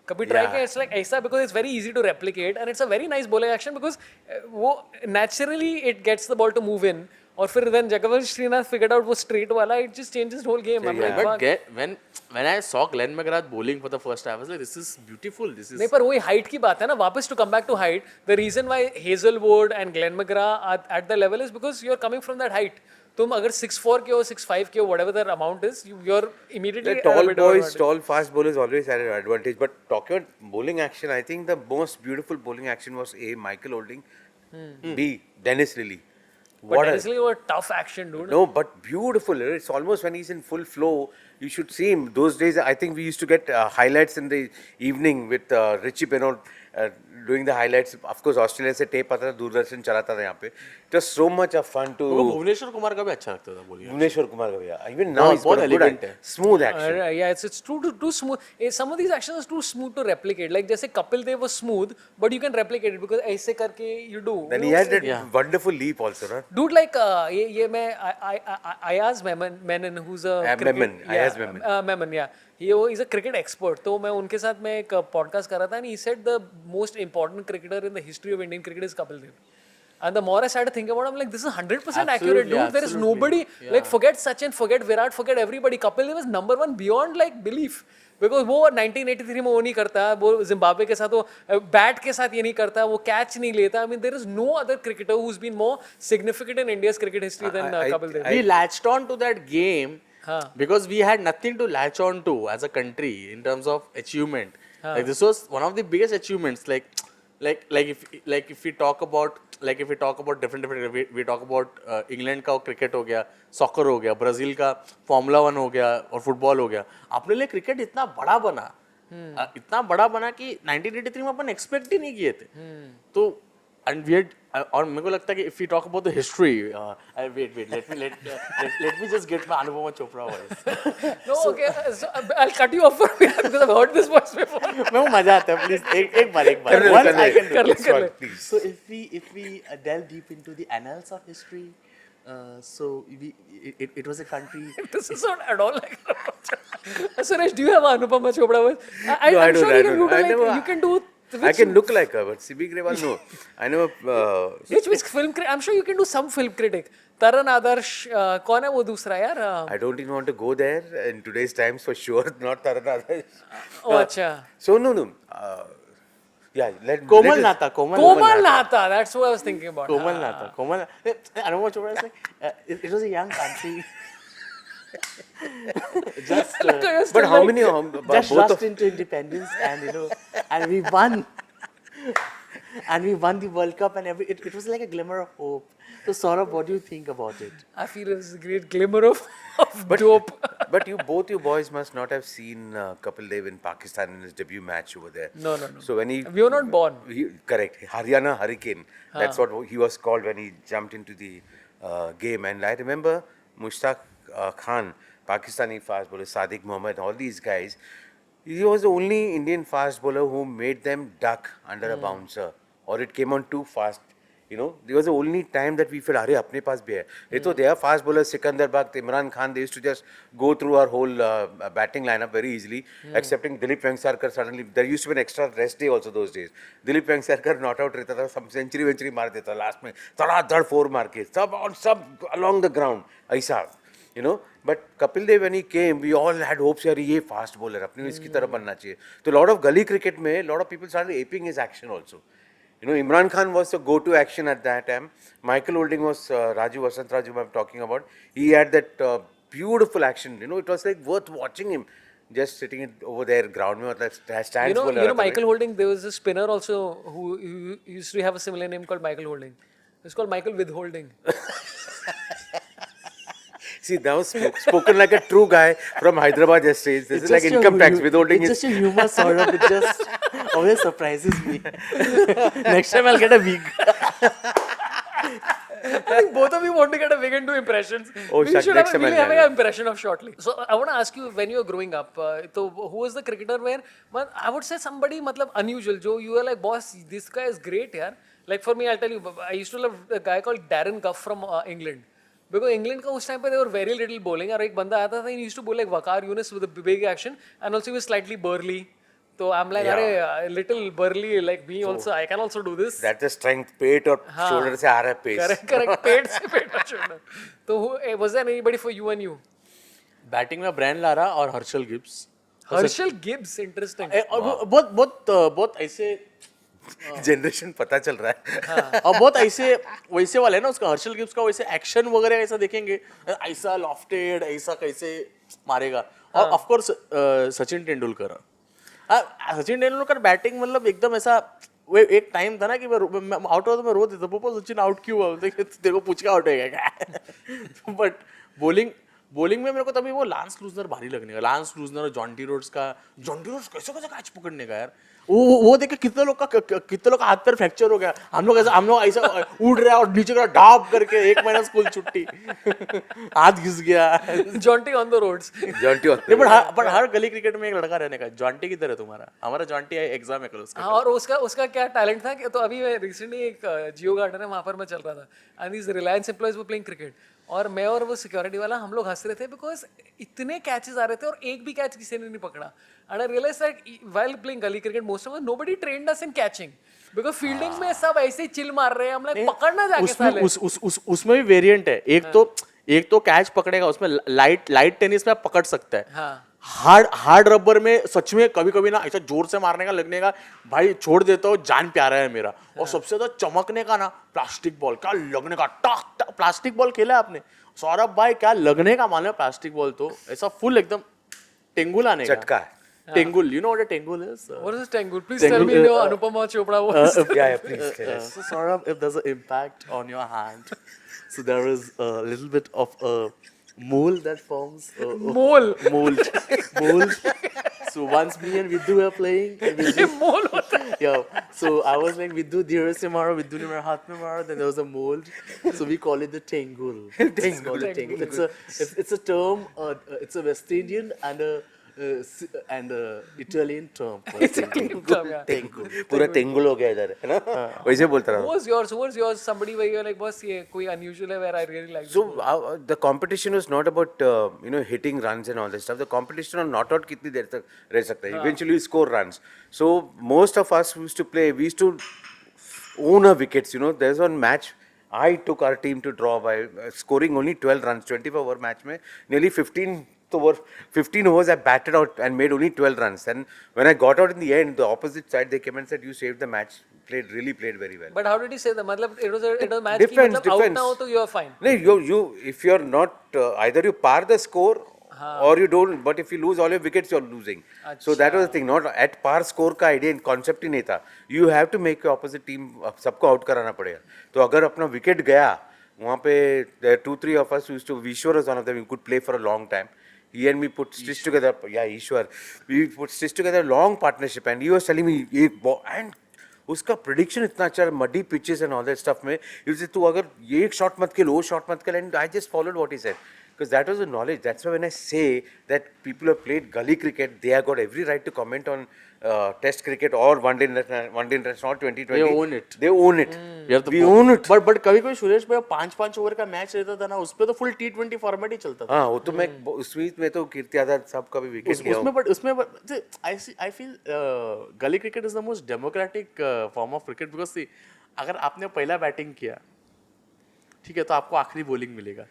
कभी ट्राई किया? इट्स लाइक ऐसा because it's very easy to replicate and it's a very nice bowling action because वो naturally it gets the ball to move in. और फिर when Jagaval Srinath figured out वो straight वाला, it just changes the whole game. I'm like, but when I saw Glenn McGrath bowling for the first time, I was like, this is beautiful. This is. नहीं पर वही height की बात है ना. वापस to come back to height, the reason why Hazelwood and Glenn McGrath are at the level is because you're coming from that height. तुम अगर 6'4" के हो, 6'5" के हो, whatever the amount is, you're immediately. The tall boys, tall fast bowlers always had an advantage. But talking about bowling action, I think the most beautiful bowling action was A. Michael Olding, B. Dennis Lillee. But Dennis Lillee was a tough action, dude. No, but beautiful. It's almost when he's in full flow, you should see him. Those days, I think we used to get highlights in the evening with Richie Benoit doing the highlights. Of course, Australia से tape आता था, दूरदर्शन चलाता था यहाँ पे. It was so much of fun to. Bhuvneshwar Kumar का भी अच्छा लगता था बोलिए. भुवनेश्वर कुमार का भी. Even now he's got a good smooth action. Yeah, it's too smooth. Some of these actions are too smooth to replicate. Like जैसे Kapil Dev was smooth, but you can replicate it because ऐसे करके you do. Then he had that wonderful leap also, ना? Dude, like ये मैं Ayaz Memon, who's a Ayaz Memon, yeah. He's a cricket expert. तो मैं उनके साथ मैं एक podcast कर रहा था and he said the most important cricketer in the history of Indian cricket is Kapil Dev. And the more I started thinking about it, I'm like, this is 100% accurate, dude. There is nobody, like, forget Sachin, forget Virat, forget everybody. Kapil Dev is number one beyond, like, belief. Because वो 1983 में वो नहीं करता, वो Zimbabwe के साथ वो bat के साथ ये नहीं करता, वो कैच नहीं लेता. I mean, there is no other cricketer who's been more significant in India's cricket history than Kapil Dev. We latched on to that game because we had nothing to latch on to as a country in terms of achievement. Like this was one of the biggest achievements. Like if we talk about like if we talk about different we talk about England का cricket हो गया, soccer हो गया, Brazil का formula 1 हो गया और football हो गया. अपने लिए क्रिकेट इतना बड़ा बना, इतना बड़ा बना कि 1983 में अपन एक्सपेक्ट ही नहीं किए थे. तो and weird और मेरे को लगता है कि if we talk about the history wait let me just get my Anupama Chopra voice. No, okay, so I'll cut you off for a minute because I've heard this voice before. मैं वो मजा आता है, please एक बार once I can do it. So if we delve deep into the annals of history, so it was a country. This is not at all like Suresh, do you have Anupama Chopra voice? No, I I'm don't, sure I you can don't. do I like never- you can do I can look like her, but CB Grewal, no. I never. which film I'm sure you can do some film critic. Taran Adarsh, कौन है वो दूसरा यार? I don't even want to go there in today's times for sure. Not Taran Adarsh. Oh, अच्छा. So no. Yeah, Komal Nata, Komal Nahta, that's what I was thinking about. Komal Nata. Anupama Chopra is like, it was a young country. Just But how many? just Both rushed of into independence, and and we won. And we won the World Cup, and it was like a glimmer of hope. So Saurabh, what do you think about it? I feel it's a great glimmer of dope. But both you boys must not have seen Kapil Dev in Pakistan in his debut match over there. No. So when We were not born. Correct. Haryana Hurricane. That's what he was called when he jumped into the game. And I remember Mushtaq Khan, Pakistani fast bowler, Sadiq Mohammed, all these guys. He was the only Indian fast bowler who made them duck under a bouncer, or it came on too fast. There was the only time that we felt, "Arey, apne paas bhi hai." So they are fast bowlers, Sikandar Bagh, Imran Khan. They used to just go through our whole batting lineup very easily, excepting Dilip Vengsarkar. Suddenly, there used to be an extra rest day also those days. Dilip Vengsarkar not out रहता था, some century मार देता last में, धड़ाधड़ 4 मार के, सब along the ground, ऐसा. But Kapil Dev when he came, we all had hopes यार ये fast bowler अपने इसकी तरह बनना चाहिए. So a lot of gully cricket में, a lot of people started aping his action also. Imran Khan was the go-to action at that time. Michael Holding was Raju Vasant Raju I'm talking about. He had that beautiful action. It was like worth watching him. Just sitting over there ground में मतलब stands Michael Holding, there was a spinner also who used to have a similar name called Michael Holding. It's called Michael Withholding. See, that was spoken like a true guy from Hyderabad just says. This is like income tax withholding. It's just a humor, Saurabh. It just always surprises me. Next time I'll get a wig. I think both of you want to get a wig and do impressions. Oh, we should next have, time we'll I'll have get an impression of shortly. So I want to ask you, when you were growing up, so who was the cricketer where, I would say somebody unusual, Joe, you were like, boss, this guy is great, yaar. Like for me, I'll tell you, I used to love a guy called Darren Gough from England. Because England का उस time पे they were very little bowling और एक बंदा आता था, he used to bowl like Waqar Younis with a big action and also he was slightly burly. So I'm like, अरे little burly like me also, I can also do this. That's the strength, पेट और shoulder से आ रहा है pace. Correct, पेट से पेट और shoulder. तो was there anybody for you and you? Batting में Brian Lara और Herschelle Gibbs. Herschel Gibbs, interesting. और बहुत ऐसे जनरेशन पता चल रहा है. और बहुत ऐसे वैसे वाले ना उसका हर्षल गिब्स का वैसे एक्शन वगैरह ऐसा देखेंगे, ऐसा लॉफ्टेड, ऐसा कैसे मारेगा. और of course Sachin Tendulkar. Sachin Tendulkar batting मतलब एकदम ऐसा, वो एक टाइम था ना कि मैं आउट हुआ तो मैं रो देता, पापा सचिन आउट क्यों हुआ, तेरे को पूछ के आउट हो गया. बट बॉलिंग में मेरे को तभी वो लांस लूजनर भारी लगने का. लांस लूजनर और जॉन्टी रोड्स कैसे कैच पकड़ने का यार. वो देखे कितने लोग का हाथ पैर फ्रैक्चर हो गया. हम लोग ऐसा उड़ रहा है और नीचे का डाब करके 1 महीना स्कूल छुट्टी, हाथ घिस गया. Jonty on the roads. But हर गली क्रिकेट में एक लड़का रहने का. जॉन्टी की तरह तुम्हारा, हमारा जॉन्टी एग्जाम है कल उसका. हाँ, और उसका क्या टैलेंट था कि तो अभी मैं रिसेंटली एक जियो गार्डन है वहाँ पर मैं चल रहा था and these Reliance employees were playing cricket और मैं और वो सिक्योरिटी वाला हम लोग हंस रहे थे बिकॉज इतने कैचेस आ रहे थे और एक भी कैच किसी ने नहीं पकड़ा. And I realise that while playing gully cricket most of nobody trained us in catching because fielding में सब ऐसे ही चिल मार रहे हैं. हम लोग पकड़ना जाके साले. उसमें भी वेरिएंट है. एक तो कैच पकड़ेगा, उसमें लाइट टेनिस में आप पकड़ सकता है. हार्ड रबर में सच में कभी ना ऐसा जोर से मारने का लगने का, भाई छोड़ देता हूँ, जान प्यारा है मेरा. और सबसे ज्यादा चमकने का ना प्लास्टिक बॉल, क्या लगने का. टक प्लास्टिक बॉल खेला आपने सौरभ भाई, क्या लगने का मालूम है. प्लास्टिक बॉल तो ऐसा फुल एकदम टेंगुल आने का. Tengul. You know what a Tengul is? What is Tengul? Please tell me your Anupama Chopra was. Yeah, please tell us. So Saurabh, if there's an impact on your hand, so there is a little bit of a mole that forms. Mole. Mold. So once me and Vidhu were playing, and ये mole होता है. yeah. So I was like, Vidhu, dheere se maro, Vidhu ne mere haath mein maro. Then there was a mold. So we call it the Tengul. It's called a Tengul. It's a term. It's a West Indian and a Italian term. Italian term, yeah. Tengul. पूरा तेंगुल हो गया इधर है ना वैसे बोलता रहा Who was yours? Who was yours? Somebody where you're like, boss, ये कोई unusual है where I really like. So the competition was not about hitting runs and all that stuff. The competition on not out कितनी देर तक रह सकता है. Eventually you score runs. So most of us used to play. We used to own our wickets. There's one match. I took our team to draw by scoring only 12 runs. 24-over match में nearly 15 overs I batted out and made only 12 runs. And when I got out in the end, the opposite side they came and said, "You saved the match. Really played very well." But how did he say that? मतलब it was a match Defense, की मतलब out defense. ना हो तो you're fine. No, you if you're not either you par the score or you don't. But if you lose all your wickets, you're losing. So that was the thing. Not at par score का idea concept ही नहीं था. You have to make your opposite team सबको out कराना पड़ेगा. तो अगर अपना wicket गया वहाँ पे 2-3 of us used to. Ishwar was one of them. You could play for a long time. He and me put stitch together. Yeah, Ishwar. We put stitch together a long partnership, and he was telling me and उसका prediction इतना अच्छा muddy pitches and all that stuff में you say तू अगर ये एक shot मत खेल वो shot मत खेल and I just followed what he said because that was the knowledge. That's why when I say that people have played gully cricket, they have got every right to comment on test cricket or one day international 2020. They own it. They own it. We own it. But कभी कभी सुरेश भाई 5-5 over का match रहता था ना उसपे तो full T20 format ही चलता था. हाँ वो तो मैं उसमें तो कीर्ति आजाद साहब का भी विकेट लिया. उसमें I feel gully cricket is the most democratic form of cricket because see अगर आपने पहला बैटिंग किया ठीक है तो आपको आखिरी बॉलिंग मिलेगा.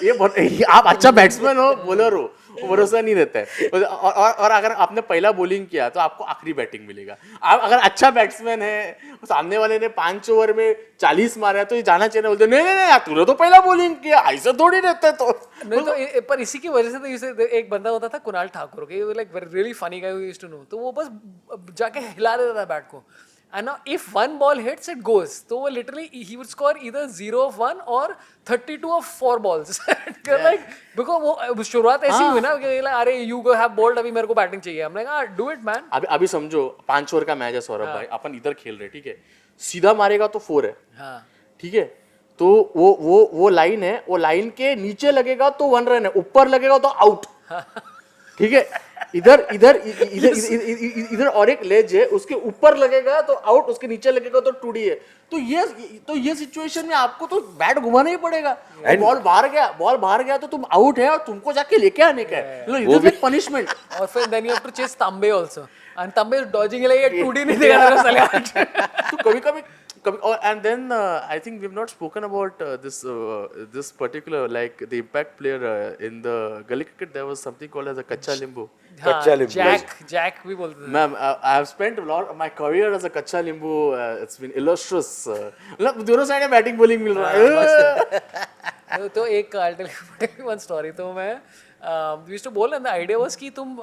ये आप अच्छा बैट्समैन हो बॉलर हो भरोसा नहीं रहता है. और अगर आपने पहला बॉलिंग किया तो आपको आखिरी बैटिंग मिलेगा. आप अगर अच्छा बैट्समैन है सामने वाले ने 5 ओवर में 40 मारा तो ये जाना चाहिए. बोलते नहीं तूने तो पहला बॉलिंग किया ऐसा थोड़ी रहता है. तो नहीं तो पर इसी की वजह से तो एक बंदा होता था कुणाल ठाकुर के like really funny guy who used to know. तो वो बस जाके हिला देता था बैट को. And now if one ball hits, it goes. So literally he would score either 0 of 1 or 32 of 4 balls. Like because वो शुरुआत ऐसी हुई ना कि अरे you go have bowled अभी मेरे को बैटिंग चाहिए. I'm like do it man. अभी समझो 5 ओवर का मैच है सौरभ भाई अपन इधर खेल रहे ठीक है सीधा मारेगा तो 4 है. ठीक है तो वो लाइन है वो लाइन के नीचे लगेगा तो 1 रन है ऊपर लगेगा तो आउट. ठीक है इधर और एक लेज है उसके ऊपर लगेगा तो आउट उसके नीचे लगेगा तो 2D है. तो ये सिचुएशन में आपको तो बैट घुमाना ही पड़ेगा. बॉल बाहर गया तो तुम आउट है और तुमको जाके लेके आने का है. वो भी पनिशमेंट. और फिर then you have to chase Tambe also and Tambe is dodging like 2D नहीं देगा तेरा साले. तो कभी and then I think we've not spoken about this particular like the impact player in the gully cricket. There was something called as a kacha limbu. Jack भी बोलते थे. Ma'am, I have spent a lot of my career as a kacha limbu. It's been illustrious. मतलब दोनों side में batting bowling मिल रहा है. तो एक I'll tell you one story. तो मैं we used to bowl and the idea was कि तुम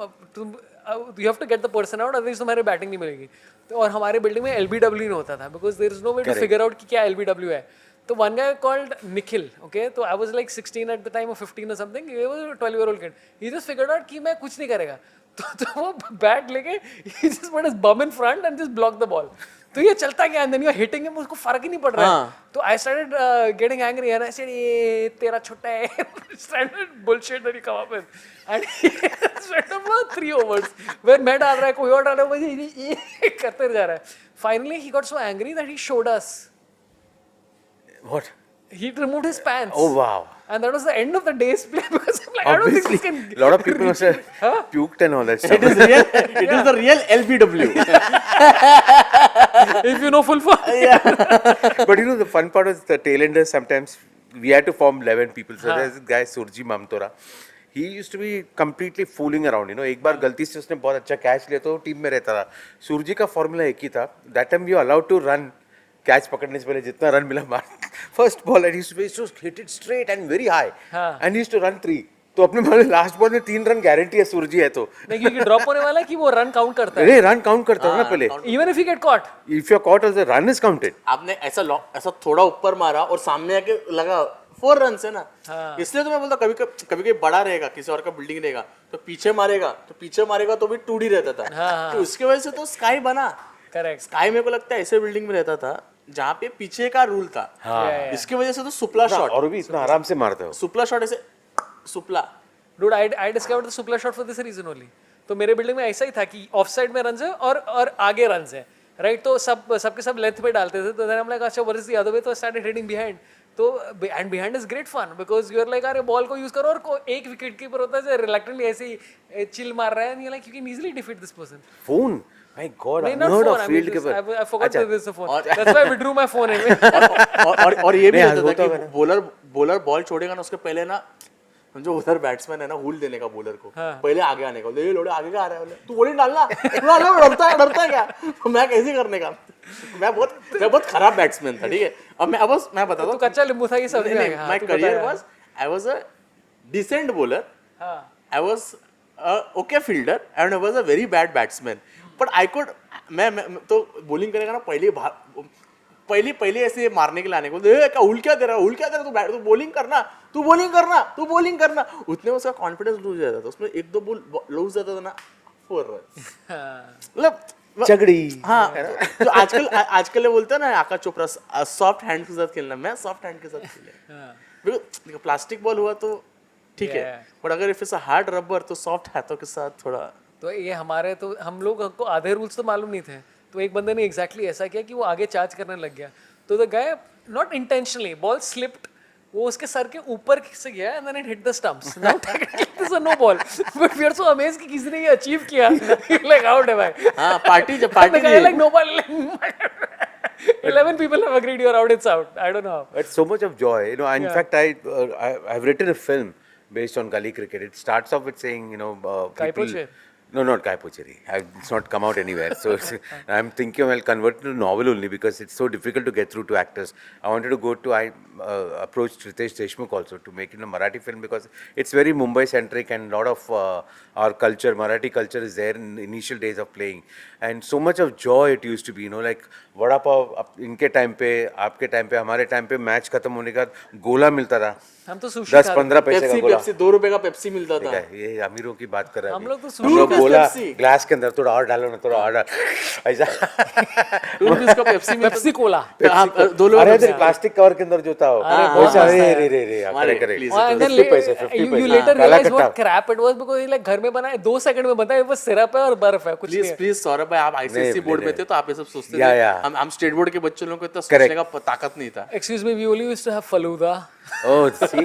you have to get the person out otherwise तुम्हारी बैटिंग नहीं मिलेगी. तो और हमारे बिल्डिंग में LBW नहीं होता था because there is no way to figure out कि क्या LBW है. तो one guy called Nikhil, okay, तो I was like 16 at the time or 15 or something. He was a 12-year-old kid. He just figured out कि मैं कुछ नहीं करेगा. तो वो बैट लेके he just put his bum in front and just blocked the ball. तो ये चलता गया and then you are hitting him उसको फर्क ही नहीं पड़ रहा है. तो I started getting angry and I said ये तेरा छोटा है. Standard bullshit that you come up with. And he spent about 3 overs where मैं डाल रहा है कोई और डाल रहा है ये करते जा रहा है. Finally he got so angry that he showed us. What? He removed his pants. Oh wow. And that was the end of the day's play because I'm like, I don't think this can. A lot of people must have puked and all that stuff. It is the real LBW. If you know full form. But the fun part was the tailenders sometimes we had to form 11 people. So there's this guy Surji Mamtora. He used to be completely fooling around. एक बार गलती से उसने बहुत अच्छा catch लिया तो team में रहता था. सूरजी का फॉर्मूला एक ही था. That time we were allowed to run. Catch पकड़ने से पहले जितना रन मिला मार first ball and he used to hit it straight and very high and he used to run 3. तो अपने वाले लास्ट बॉल में 3 रन गारंटी है सुरजी है तो नहीं, क्योंकि ड्रॉप होने वाला है कि वो रन काउंट करता है, अरे रन काउंट करता है ना पहले, even if you get caught. If you cot also run is counted. आपने ऐसा थोड़ा ऊपर मारा और सामने आके लगा 4 रन है ना. इसलिए तो मैं बोलता कभी कभी बड़ा रहेगा, किसी और का बिल्डिंग रहेगा तो पीछे मारेगा तो भी 2D रहता था. तो उसकी वजह से तो स्काई बना. करेक्ट. स्काई मेरे को लगता है ऐसे बिल्डिंग में रहता था जहाँ पे पीछे का रूल था. इसकी वजह से तो सुपला शॉट, और भी इतना आराम से मारते हो. सुपला शॉट ऐसे सुपला. Dude, I discovered the Supla shot for this reason only. तो मेरे बिल्डिंग में ऐसा ही था कि ऑफ साइड में रन्स है और आगे रन्स है, राइट. तो सबके सब लेंथ पे डालते थे. तो then I'm like, अच्छा what is the other way? तो I started hitting behind. तो and behind is great fun because you're like, अरे बॉल को यूज करो और एक विकेट कीपर होता है जो रिलक्टेंटली ऐसे ही चिल मार रहा है and you're like, you can easily defeat this person. Phone, my god, नहीं, I've not heard phone. of I mean, field keeper. I forgot that there's a phone. That's why I withdrew my phone anyway. और ये भी नहीं, रहता होता था है कि बॉलर बॉल छोड़ेगा ना उसके पहले ना जो उधर बैट्समैन है ना हुल देने का बॉलर को, पहले आगे आने का. ये लोड़े आगे का आ रहा है, तू बॉलिंग डालना, डरता है क्या. तो मैं कैसे करने का, मैं बहुत खराब बैट्समैन था. ठीक है, अब मैं बताता तू हूँ कच्चा नींबू था ये सब. My career was I was a decent bowler, I was okay fielder and I was a very bad batsman. But I could मैं तो बॉलिंग करेगा ना पहले ऐसे मारने के लिए आने को, क्या हुल क्या दे रहा तू बॉलिंग करना. उतने में उसका कॉन्फिडेंस लूज जाता था. उसमें 1-2 बॉल लूज जाता था ना, 4 रन. मतलब चगड़ी. हाँ, तो आजकल ये बोलते हैं ना आकाश चोपड़ा सॉफ्ट हैंड के साथ खेलना. मैं सॉफ्ट हैंड के साथ खेला. देखो प्लास्टिक बॉल हुआ तो ठीक है, बट अगर if it's a hard rubber तो सॉफ्ट हाथों के साथ थोड़ा. तो ये हमारे तो हम लोग को आधे रूल्स तो मालूम नहीं थे. तो एक बंदे ने एग्जैक्टली ऐसा किया कि वो आगे चार्ज करने लग गया. तो the guy not intentionally ball slipped, वो उसके सर के ऊपर से गया and then it hit the stumps. Now technically this is a no ball, but we are so amazed कि किसी ने ये अचीव किया. लाइक आउट है भाई. हां, party like no ball. 11 people have agreed you're out, it's out. I don't know how. It's so much of joy, you know. In fact, I've written a film based on gully cricket. It starts off with saying, you know, Kai people. Poche? No, not Kai Pocheri. It's not come out anywhere. So I'm thinking I'll convert it to novel only because it's so difficult to get through to actors. I wanted to go to approached Ritesh Deshmukh also to make it a Marathi film because it's very Mumbai centric and a lot of our culture, Marathi culture is there in the initial days of playing. And so much of joy it used to be, you know, like vada pav इनके time पे, आपके time पे, हमारे time पे match खत्म होने का गोला मिलता था. हम तो सुशी 10-15 पैसे का गोला. पेप्सी 2 रुपए का पेप्सी मिलता था. ये अमीरों की बात कर रहे हैं. हम लोग तो हम लोग सुशी गोला पेप्सी. ग्लास के अंदर थोड़ा और डालो ना, थोड़ा और डाल ऐसा. इसका पेप्सी में पेप्सी कोला. 2 लोग अरे तो प्लास्टिक कवर के अंदर जो था वैसा. अरे करे करे. And then 50 पैसे 50 you पैसे. later काला realize कट्टा. what crap it was because like घर में बनाए 2 सेकंड में बनता है, वो सिरप है और बर्फ है, कुछ नहीं है. प्लीज सौरभ भाई, आप आईसीएसई बोर्ड में थे तो आप ये सब सोचते या, थे. या. हम स्टेट बोर्ड के बच्चों लोगों को तो सोचने का ताकत नहीं था. Excuse me, we only used to have faluda. Oh, see.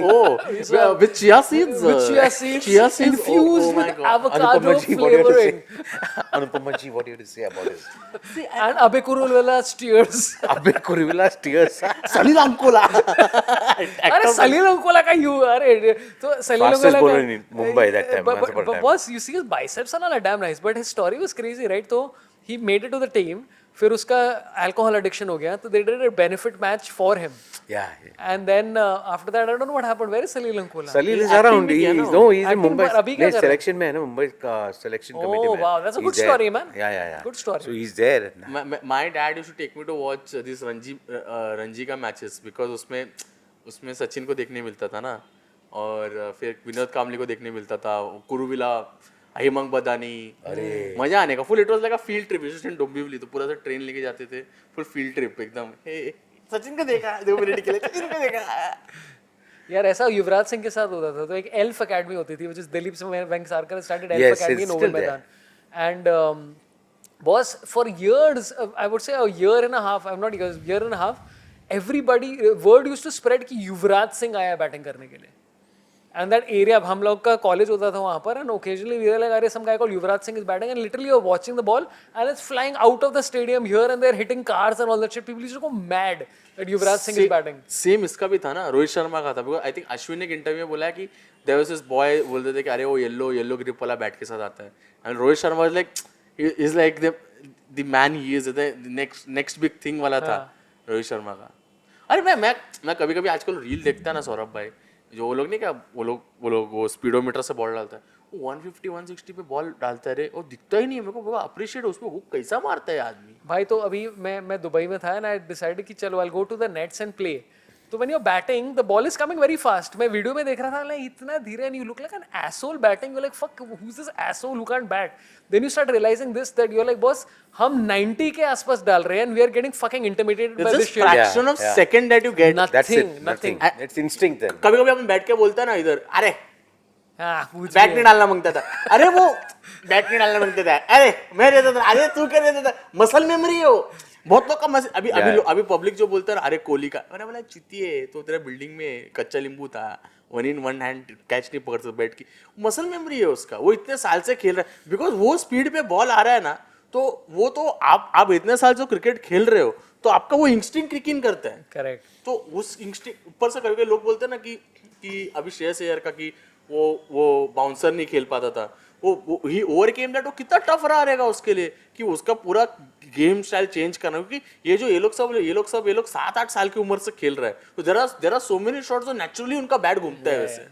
With chia seeds. With chia seeds infused Oh my with God. avocado Anupama ji, what do you have to flavoring. say? Anupama ji, what do you have to say about this? And abekurulwala steers. अबे कुरिविला stairs. सलील अंकोला. अरे सलील अंकोला का you, अरे तो सलील Fastest Ankola bowler in Mumbai that time, once upon a time. Boss, you see his biceps are not damn nice, but his story was crazy, right? तो he made it to the team. फिर उसका alcohol addiction हो गया, तो they did a benefit match for him. Yeah. And then after that, I don't know what happened. Where is Salil Ankola? Salil is around. He's in Acting Mumbai. पर अभी क्या कर रहा है? Selection में है ना, Mumbai का selection committee में. Oh wow, that's a good He's there. story, man. Yeah. Good story. So he's there. My dad used to take me to watch this Ranji का matches because उसमें सचिन को देखने मिलता था ना, और फिर विनोद कामली को देखने मिलता था, कुरुविला, हिमंग बदानी. मजा आने का full. It was like a field trip. In Dombivli तो पूरा सा ट्रेन लेके जाते थे, फुल फील्ड ट्रिप एकदम. सचिन को देखा 2 मिनट के लिए, सचिन को देखा. यार ऐसा युवराज सिंह के साथ होता था. तो एक एल्फ अकेडमी होती थी, which is Dilip वेंकसारकर started Elf Yes, Academy it's in Oval still Maidan. And boss, for years, I would say a year and a half, I'm not year and a half, everybody, word used to spread कि युवराज सिंह आया batting करने के लिए. And that area, हम लोग का college होता था वहाँ पर, and occasionally we were like, अरे some guy called Yuvraj Singh is batting, and literally you're watching the ball and it's flying out of the stadium here and there, hitting cars and all that shit. People used to go mad that Yuvraj Singh is batting. Same इसका भी था ना, रोहित शर्मा का था. Because I think Ashwin ने एक interview में बोला कि देयर वाज दिस बॉय, बोलते थे कि अरे वो येलो ग्रिप वाला बैट के साथ आता है. And Rohit Sharma was like is like the man he is, the next big thing वाला था रोहित शर्मा का. अरे मैं कभी-कभी आजकल रील देखता ना सौरभ भाई, जो वो लोग नहीं क्या वो लोग वो स्पीडोमीटर से बॉल डालता है, वो 150 160 पे बॉल डालता है रे, और दिखता ही नहीं है मेरे को, अप्रिशिएट उसमें वो कैसा मारता है आदमी भाई तो अभी मैं दुबई में था एंड आई डिसाइडेड कि चलो I go to the nets and play. तो when you are batting the ball is coming very fast. मैं वीडियो में देख रहा था लाइक इतना धीरे and you look like an asshole batting. You like fuck who is this asshole who can't bat. Then you start realising this that you are like boss हम 90 के आसपास डाल रहे हैं and we are getting fucking intimidated by this shit. Fraction of second that you get. That's it. Nothing. It's instinct then. कभी कभी अपन बैठ के बोलता है ना इधर, अरे हां बैट नहीं डालना मांगता था, अरे वो बैट नहीं डालना मांगता था, अरे मैं देता था, अरे तू क्या देता था, मसल मेमोरी हो बहुत लोग का मसल. अभी पब्लिक जो बोलता है अरे कोहली का, मैंने बोला चित्ती है तो तेरा बिल्डिंग में कच्चा नींबू था, 1 in 1 हैंड कैच नहीं पकड़ सकता बैट की, मसल मेमोरी है उसका, वो इतने साल से खेल रहा है. बिकॉज वो स्पीड पे बॉल आ रहा है ना, तो वो तो आप इतने साल जो क्रिकेट खेल रहे हो तो आपका वो इंस्टिंक्ट किक इन करता है. करेक्ट. तो उस इंस्टिंक्ट ऊपर से कभी लोग बोलते हैं ना कि अभी श्रेयस अय्यर का कि वो बाउंसर नहीं खेल पाता था, वो ही ओवर केम दैट, वो कितना टफ रहा रहेगा उसके लिए कि उसका पूरा गेम स्टाइल चेंज करना. क्योंकि ये लोग 7-8 साल की उम्र से खेल रहा है, तो there are so many shots जो नेचुरली उनका बैट घूमता है वैसे.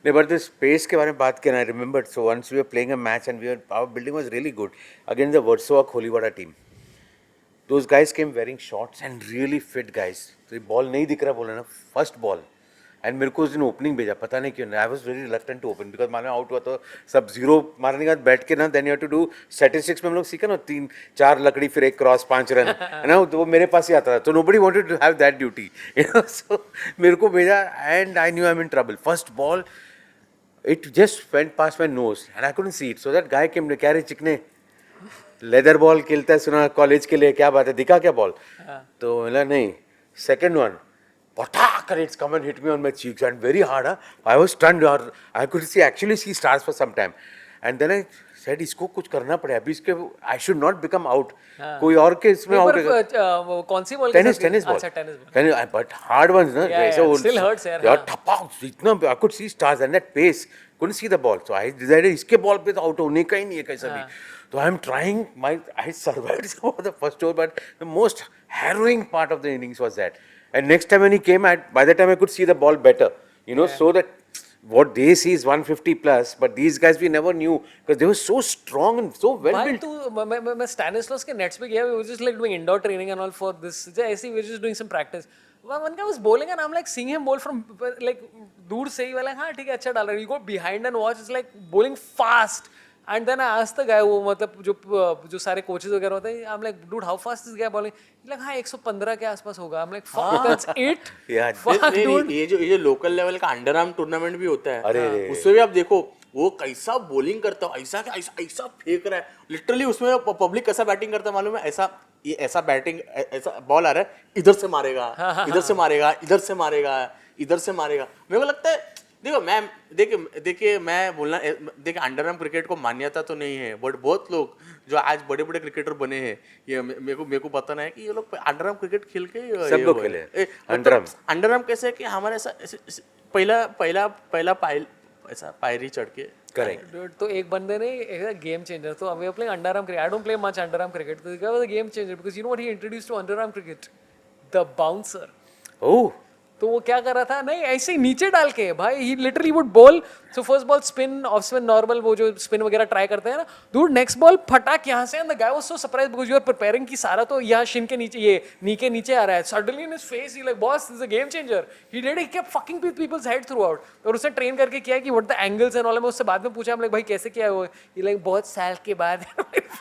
No, but the space के बारे में बात किया ना, I remembered. So once we were playing a match and our building was really good against the Warsaw Kholivada team. Those guys came wearing shorts and really fit guys. तो ये ball नहीं दिख रहा बोला ना, फर्स्ट बॉल, एंड मेरे को उस दिन ओपनिंग भेजा, पता नहीं क्यों. I was very reluctant to open because मालूम आउट हुआ तो सब 0 मारने के बाद बैठ के ना, then you have to do statistics में हम लोग सीखा ना, 3-4 लकड़ी फिर 1 क्रॉस 5 रन है ना, तो वो मेरे पास ही आता था. तो nobody wanted to have that duty, you know. So मेरे को भेजा and I knew I am in trouble. First ball it just went past my nose and I couldn't see it. So that guy came, क्या रे चिकने leather ball खेलता है सुना college के लिए, क्या बात है, दिखा क्या बॉल. तो बोला नहीं. सेकंड वन पटाक, it's come and hit me on my cheeks and very hard. I was stunned और I could actually see stars for some time and then I said इसको कुछ करना पड़ेगा अभी, इसके I should not become out. कोई और के इसमें आउट. कौन सी बॉल? Tennis ball. अच्छा tennis ball. But hard ones ना, ऐसे वो still hurts यार. यार ठप्पा इतना. आई could see stars and that pace, couldn't see the ball. So I decided इसके बॉल पे तो आउट होने का ही नहीं है कैसा भी. तो I am trying my, I survived the first over, but the most harrowing part of the innings was that. And next time when he came, by the time I could see the ball better, you know, so that what they see is 150 plus, but these guys we never knew because they were so strong and so well भाई built. तू मैं Stanislaus के nets पे गया, we were just like doing indoor training and all for this. ऐसे we were just doing some practice. One guy was bowling and I'm like seeing him bowl from like दूर से ही, वाला हाँ ठीक है अच्छा डाल रहा है. You go behind and watch, it's like bowling fast. And then I asked the guy, वो मतलब जो सारे कोचेस वगैरह होते हैं, I'm like dude how fast is this guy bowling? He's like हाँ 115 के आसपास होगा. I'm like fuck that's it. Yeah, fuck dude. ये जो लोकल लेवल का अंडर आर्म टूर्नामेंट भी होता है, उसमें भी आप देखो वो कैसा बॉलिंग करता है, ऐसा फेंक रहा है लिटरली. उसमें पब्लिक कैसा बैटिंग करता है मालूम है, ऐसा बैटिंग, ऐसा बॉल आ रहा है, इधर से मारेगा, इधर से मारेगा, इधर से मारेगा, इधर से मारेगा. मेरे को लगता है देखो मैं देखिए मैं बोलना, देखिए अंडर आर्म क्रिकेट को मान्यता तो नहीं है, बट बहुत लोग जो आज बड़े बड़े क्रिकेटर बने हैं, ये मेरे को पता है कि ये लोग अंडर आर्म क्रिकेट खेल के सब लोग खेले अंडर आर्म. कैसे है कि हमारे ऐसा पहला ऐसा पायरी चढ़ के. Correct. तो एक बंदे ने एक गेम चेंजर, तो we are playing underarm cricket. I don't play much underarm cricket. So the guy was a game changer because you know what he introduced to underarm cricket? The bouncer. Oh. तो वो क्या कर रहा था, नहीं ऐसे ही नीचे डाल के भाई, he literally would bowl. So first ball spin, off spin, normal, वो जो स्पिन वगैरह ट्राई करते हैं ना, डूड नेक्स्ट बॉल फटाक यहाँ से, and the guy was so surprised because you are preparing कि सारा तो यहाँ शिन के नीचे, ये नी के नीचे आ रहा है. Suddenly in his face he like boss this is a game changer. He did, he kept fucking with peoples head throughout. और उसने ट्रेन करके किया कि what the angles and all. मैं उससे बाद में पूछा, हम लाइक भाई कैसे किया है वो, ही लाइक बहुत साल के बाद.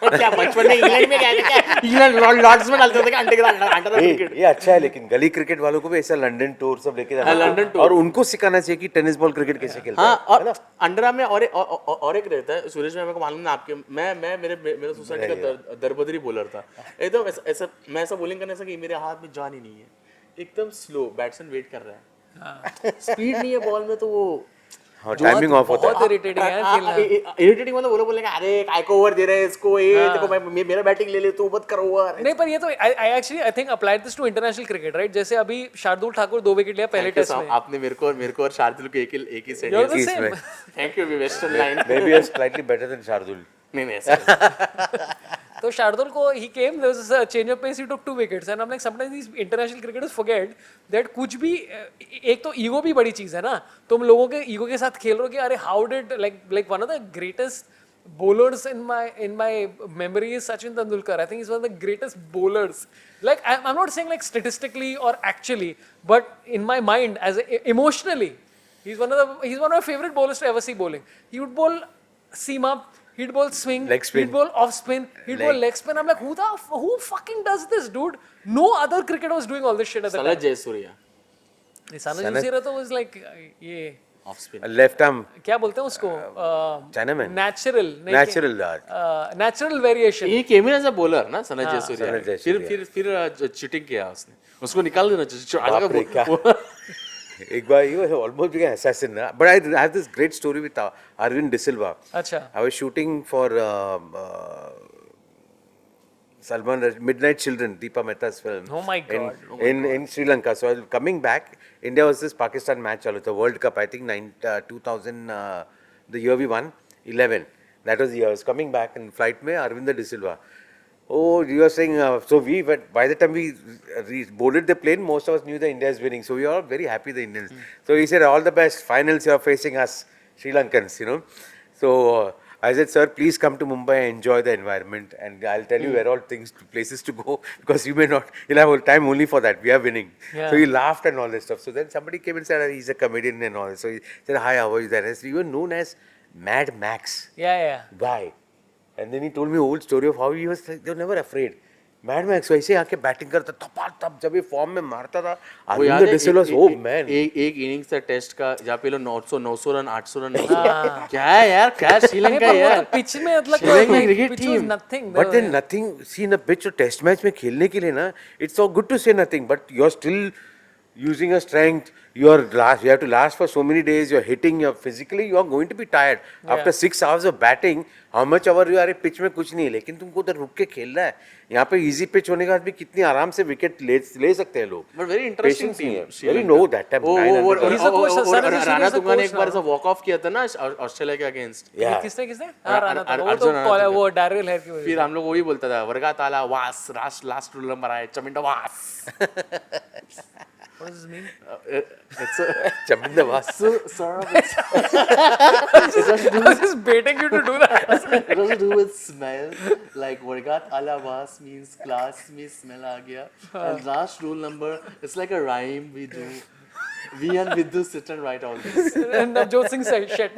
क्या बचपन में इंग्लैंड में क्या इंग्लैंड लॉर्ड्स में डालते थे अंडे के अंडर क्रिकेट. ये अच्छा है, लेकिन गली क्रिकेट वालों को भी ऐसा लंदन टूर सब लेके जाना, और उनको सिखाना चाहिए कि टेनिस बॉल क्रिकेट कैसे खेलते हैं. और अंडर आर्म में और एक रहता है सूरज में, मेरे को मालूम ना आपके, मैं मेरे सोसाइटी का दरबदरी बॉलर था एकदम ऐसा. मैं ऐसा बॉलिंग करने से कि मेरे हाथ में जान ही नहीं है, एकदम स्लो, बैट्समैन वेट कर रहा है, स्पीड नहीं है बॉल में, तो वो टाइमिंग ऑफ होता है. बहुत इरिटेटिंग है खेलना. इरिटेटिंग मतलब वो लोग बोलेंगे अरे काय को ओवर दे रहे हैं इसको, ये देखो मैं मेरा बैटिंग ले ले, तू मत कर ओवर. नहीं पर ये तो I think applied this to international cricket, right? जैसे अभी शार्दुल ठाकुर 2 विकेट लिया पहले टेस्ट में. आपने मेरे को और शार्दुल को एक ही सेट में. Thank you western line. Maybe you're slightly better than Shardul. नहीं ऐसा तो शार्दुल को he came, there was a change of pace, he took 2 wickets and I'm like sometimes these international cricketers forget that कुछ भी एक तो ईगो भी बड़ी चीज है ना, तुम लोगों के ईगो के साथ खेल रहे हो कि अरे how did like one of the greatest bowlers in my memory is Sachin Tendulkar. I think he's one of the greatest bowlers. Like I'm not saying like statistically or actually, but in my mind as emotionally, he's one of my favorite bowlers to ever see bowling. He would bowl seam up, he'd bowl swing, Leg spin. he'd bowl off spin, he'd bowl leg spin. I'm like, who fucking does this, dude? No other cricketer was doing all this shit at the time. Sanat Jayasuriya Sanat Jayasuriya तो was like ये off spin. Left arm क्या बोलते हैं उसको? Chinaman. Natural. Natural variation. He came in as a bowler ना Sanat Sanat Jayasuriya. Jayasuriya. फिर cheating किया उसने. उसको निकाल देना चाहिए. बाप रे, क्या एक बार you were almost became assassin ना. But I have this great story with Arvind De Silva. अच्छा. I was shooting for Salman Midnight Children, Deepa Mehta's film. Oh my God. In Sri Lanka. So I was coming back. India was this Pakistan match, the World Cup. I think 2000, the year we won, 11. That was the year. I was coming back in flight में Arvind De Silva. Oh, you are saying, so by the time we boarded the plane, most of us knew that India is winning. So we were all very happy, the Indians. So he said, all the best, finals you are facing us, Sri Lankans, you know. So I said, sir, please come to Mumbai and enjoy the environment. And I'll tell you where all places to go, because you'll have time only for that. We are winning. Yeah. So he laughed and all this stuff. So then somebody came and said, he's a comedian and all this. So he said, hi, how are you? That he was known as Mad Max. Yeah. Guy. And then he told me old story of how he was, they were never afraid. Mad Max ऐसे आके batting करता तब जब ये form में मारता था याद है, oh man एक इनिंग्स था टेस्ट का जहाँ पे लोग 900 रन 800 रन क्या है यार क्या श्रीलंका यार पिच में मतलब Sri Lanka cricket pitch team was nothing. but then nothing see in a pitch or test match में खेलने के लिए ना it's so good to say nothing but you're still using your strength you have to last for so many days you're hitting you're physically you are going to be tired after 6 hours of batting how much hour you are pitch में कुछ नहीं है लेकिन तुमको उधर रुक के खेलना है यहाँ पे इजी पिच होने के बाद भी कितनी आराम से विकेट ले सकते हैं लोग but very interesting team very know that time Ranatunga ने एक बार ऐसा वॉक ऑफ किया था ना ऑस्ट्रेलिया के अगेंस्ट किसने हाँ राणा था वो तो वो डैरियल हेयर की वजह फिर हम लोग वही बोलता था वर्गात आला वास लास्ट रूल नंबर आए चमिंडा वास What does this mean? It's a चमिंदा वास sir I was just baiting you to do that. it has to do with smell like Vargat ala was means class means smell aa gaya and last rule number it's like a rhyme we do we and Vidhu sit and write all this And Jot Singh said shit.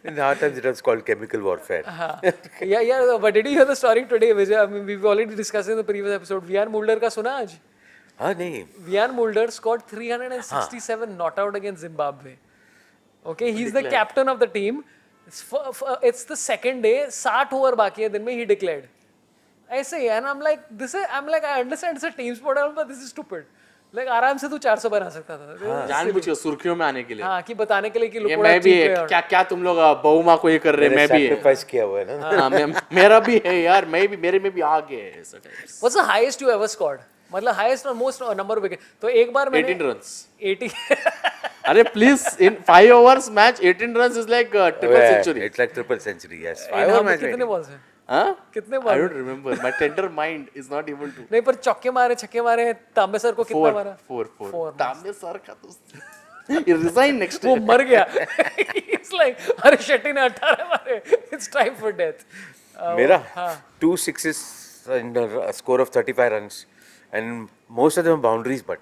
in our times it was called chemical warfare Yeah. But did you hear the story today, Vijay? I mean, we've already discussed in the previous episode. Vian Mulder का सुना आज? हाँ नहीं Vian Mulder scored 367 not out against Zimbabwe. Okay, he's the captain of the team. It's the second day. 60 over बाकी है दिन में he declared. ऐसे ही and I'm like I understand it's a team sport but this is stupid. Like आराम से तू 400 बना सकता था. जानबूझ के सुर्खियों में आने के लिए हाँ कि बताने के लिए कि ये लोग मैं भी क्या तुम लोग बहु माँ को ये कर रहे मैं भी sacrifice किया हुआ है ना हाँ मेरा भी है यार मेरे में भी आ गए है ऐसा types. What's the highest you ever scored? मतलब highest or most number of wicket. तो एक बार मैंने 18 runs 80 अरे please in 5 overs match 18 runs is like triple century it's like triple century yes 5 हाँ, over match कितने बॉल्स हैं? हाँ कितने I ball? don't remember my tender mind is not able to नहीं पर चौके मारे छक्के मारे तांबे सर को कितना मारा? 4 तांबे सर का तो ये resign next वो day मर गया. It's like अरे शेट्टी ने 18 मारे. It's time for death. मेरा 2 sixes and a score of 35 runs and most of them were boundaries but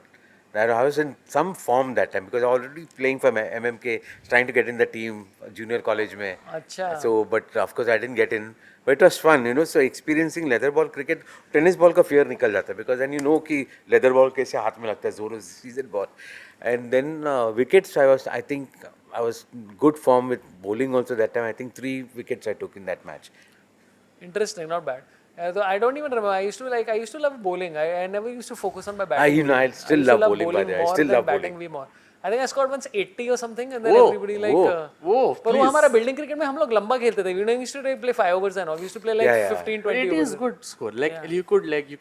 I was in some form that time because I was already playing for MMK trying to get in the team junior college में अच्छा. so but of course I didn't get in but it was fun you know so experiencing leather ball cricket tennis ball का fear निकल जाता है because then you know कि leather ball कैसे हाथ में लगता है जोर season ball and then wickets I think I was good form with bowling also that time I think 3 wickets I took in that match. Interesting, not bad. So I don't even remember. I used to love bowling. I never used to focus on my batting. You know, I still love bowling, by the way. I still love batting bowling. way more. I think I scored once 80 or something, and then everybody like. पर वो हमारा building cricket में हम लोग लंबा खेलते थे. We used to play 5 overs and all. We used to play like 15, 20 it overs. is good score like you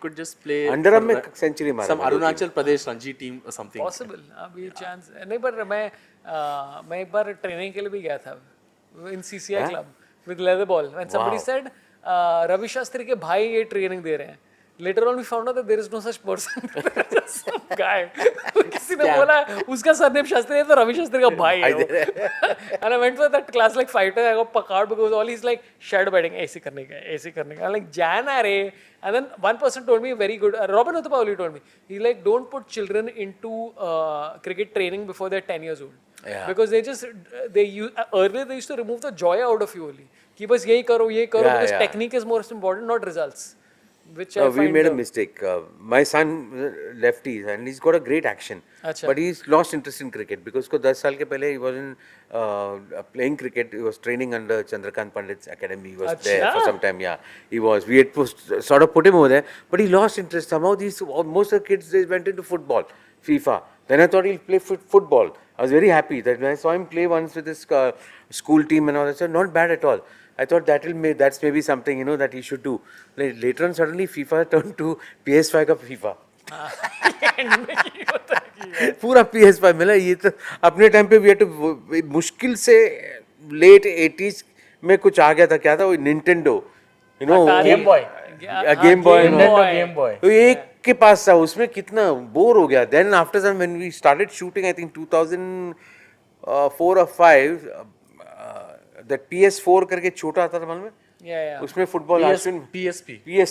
could just play underarm में सेंचुरी मारा some Arunachal Pradesh Ranji team or something Possible. अभी chance नहीं पर मैं एक बार training के लिए भी गया था in CCI club with leather ball and somebody said Ravi Shastri के भाई ये ट्रेनिंग दे रहे हैं. Later on we found out that there is no such person. Just some guy. किसी ने बोला उसका सरनेम शास्त्री है तो रवि शास्त्री का भाई है वो. And I went for that class like fighter. I got pakad because all he's like shadow betting. ऐसे करने का, ऐसे करने का. I'm like जाना रे. And then one person told me very good. Robin Uthapali told me. He like don't put children into cricket training before they're 10 years old. Yeah. Because earlier they used to remove the joy out of you only. कि बस यही करो because technique is more important, not results. Which I we find made a mistake. My son lefties and he's got a great action, अच्छा. but he's lost interest in cricket because उसको 10 साल के पहले he wasn't playing cricket. He was training under Chandrakant Pandit's academy. He was there for some time. Yeah, he was. We had sort of put him over there, but he lost interest. Somehow most of the kids they went into football, FIFA. Then I thought he'll play football. I was very happy that when I saw him play once with his school team and all that. So not bad at all. I thought that's maybe something that he should do. Later on, suddenly FIFA turned to PS5 का FIFA. पूरा PS5 मिला. ये तो अपने time पे भी मुश्किल से लेट 80s में कुछ आ गया था. क्या था वो Nintendo, game boy. Game boy. Game boy तो एक के पास था. उसमें कितना बोर हो गया. Then after some when we started shooting, I think 2004 or 5. That PS4 करके छोटा आता था मालूम है. Yeah. उसमें football PSP. Yeah,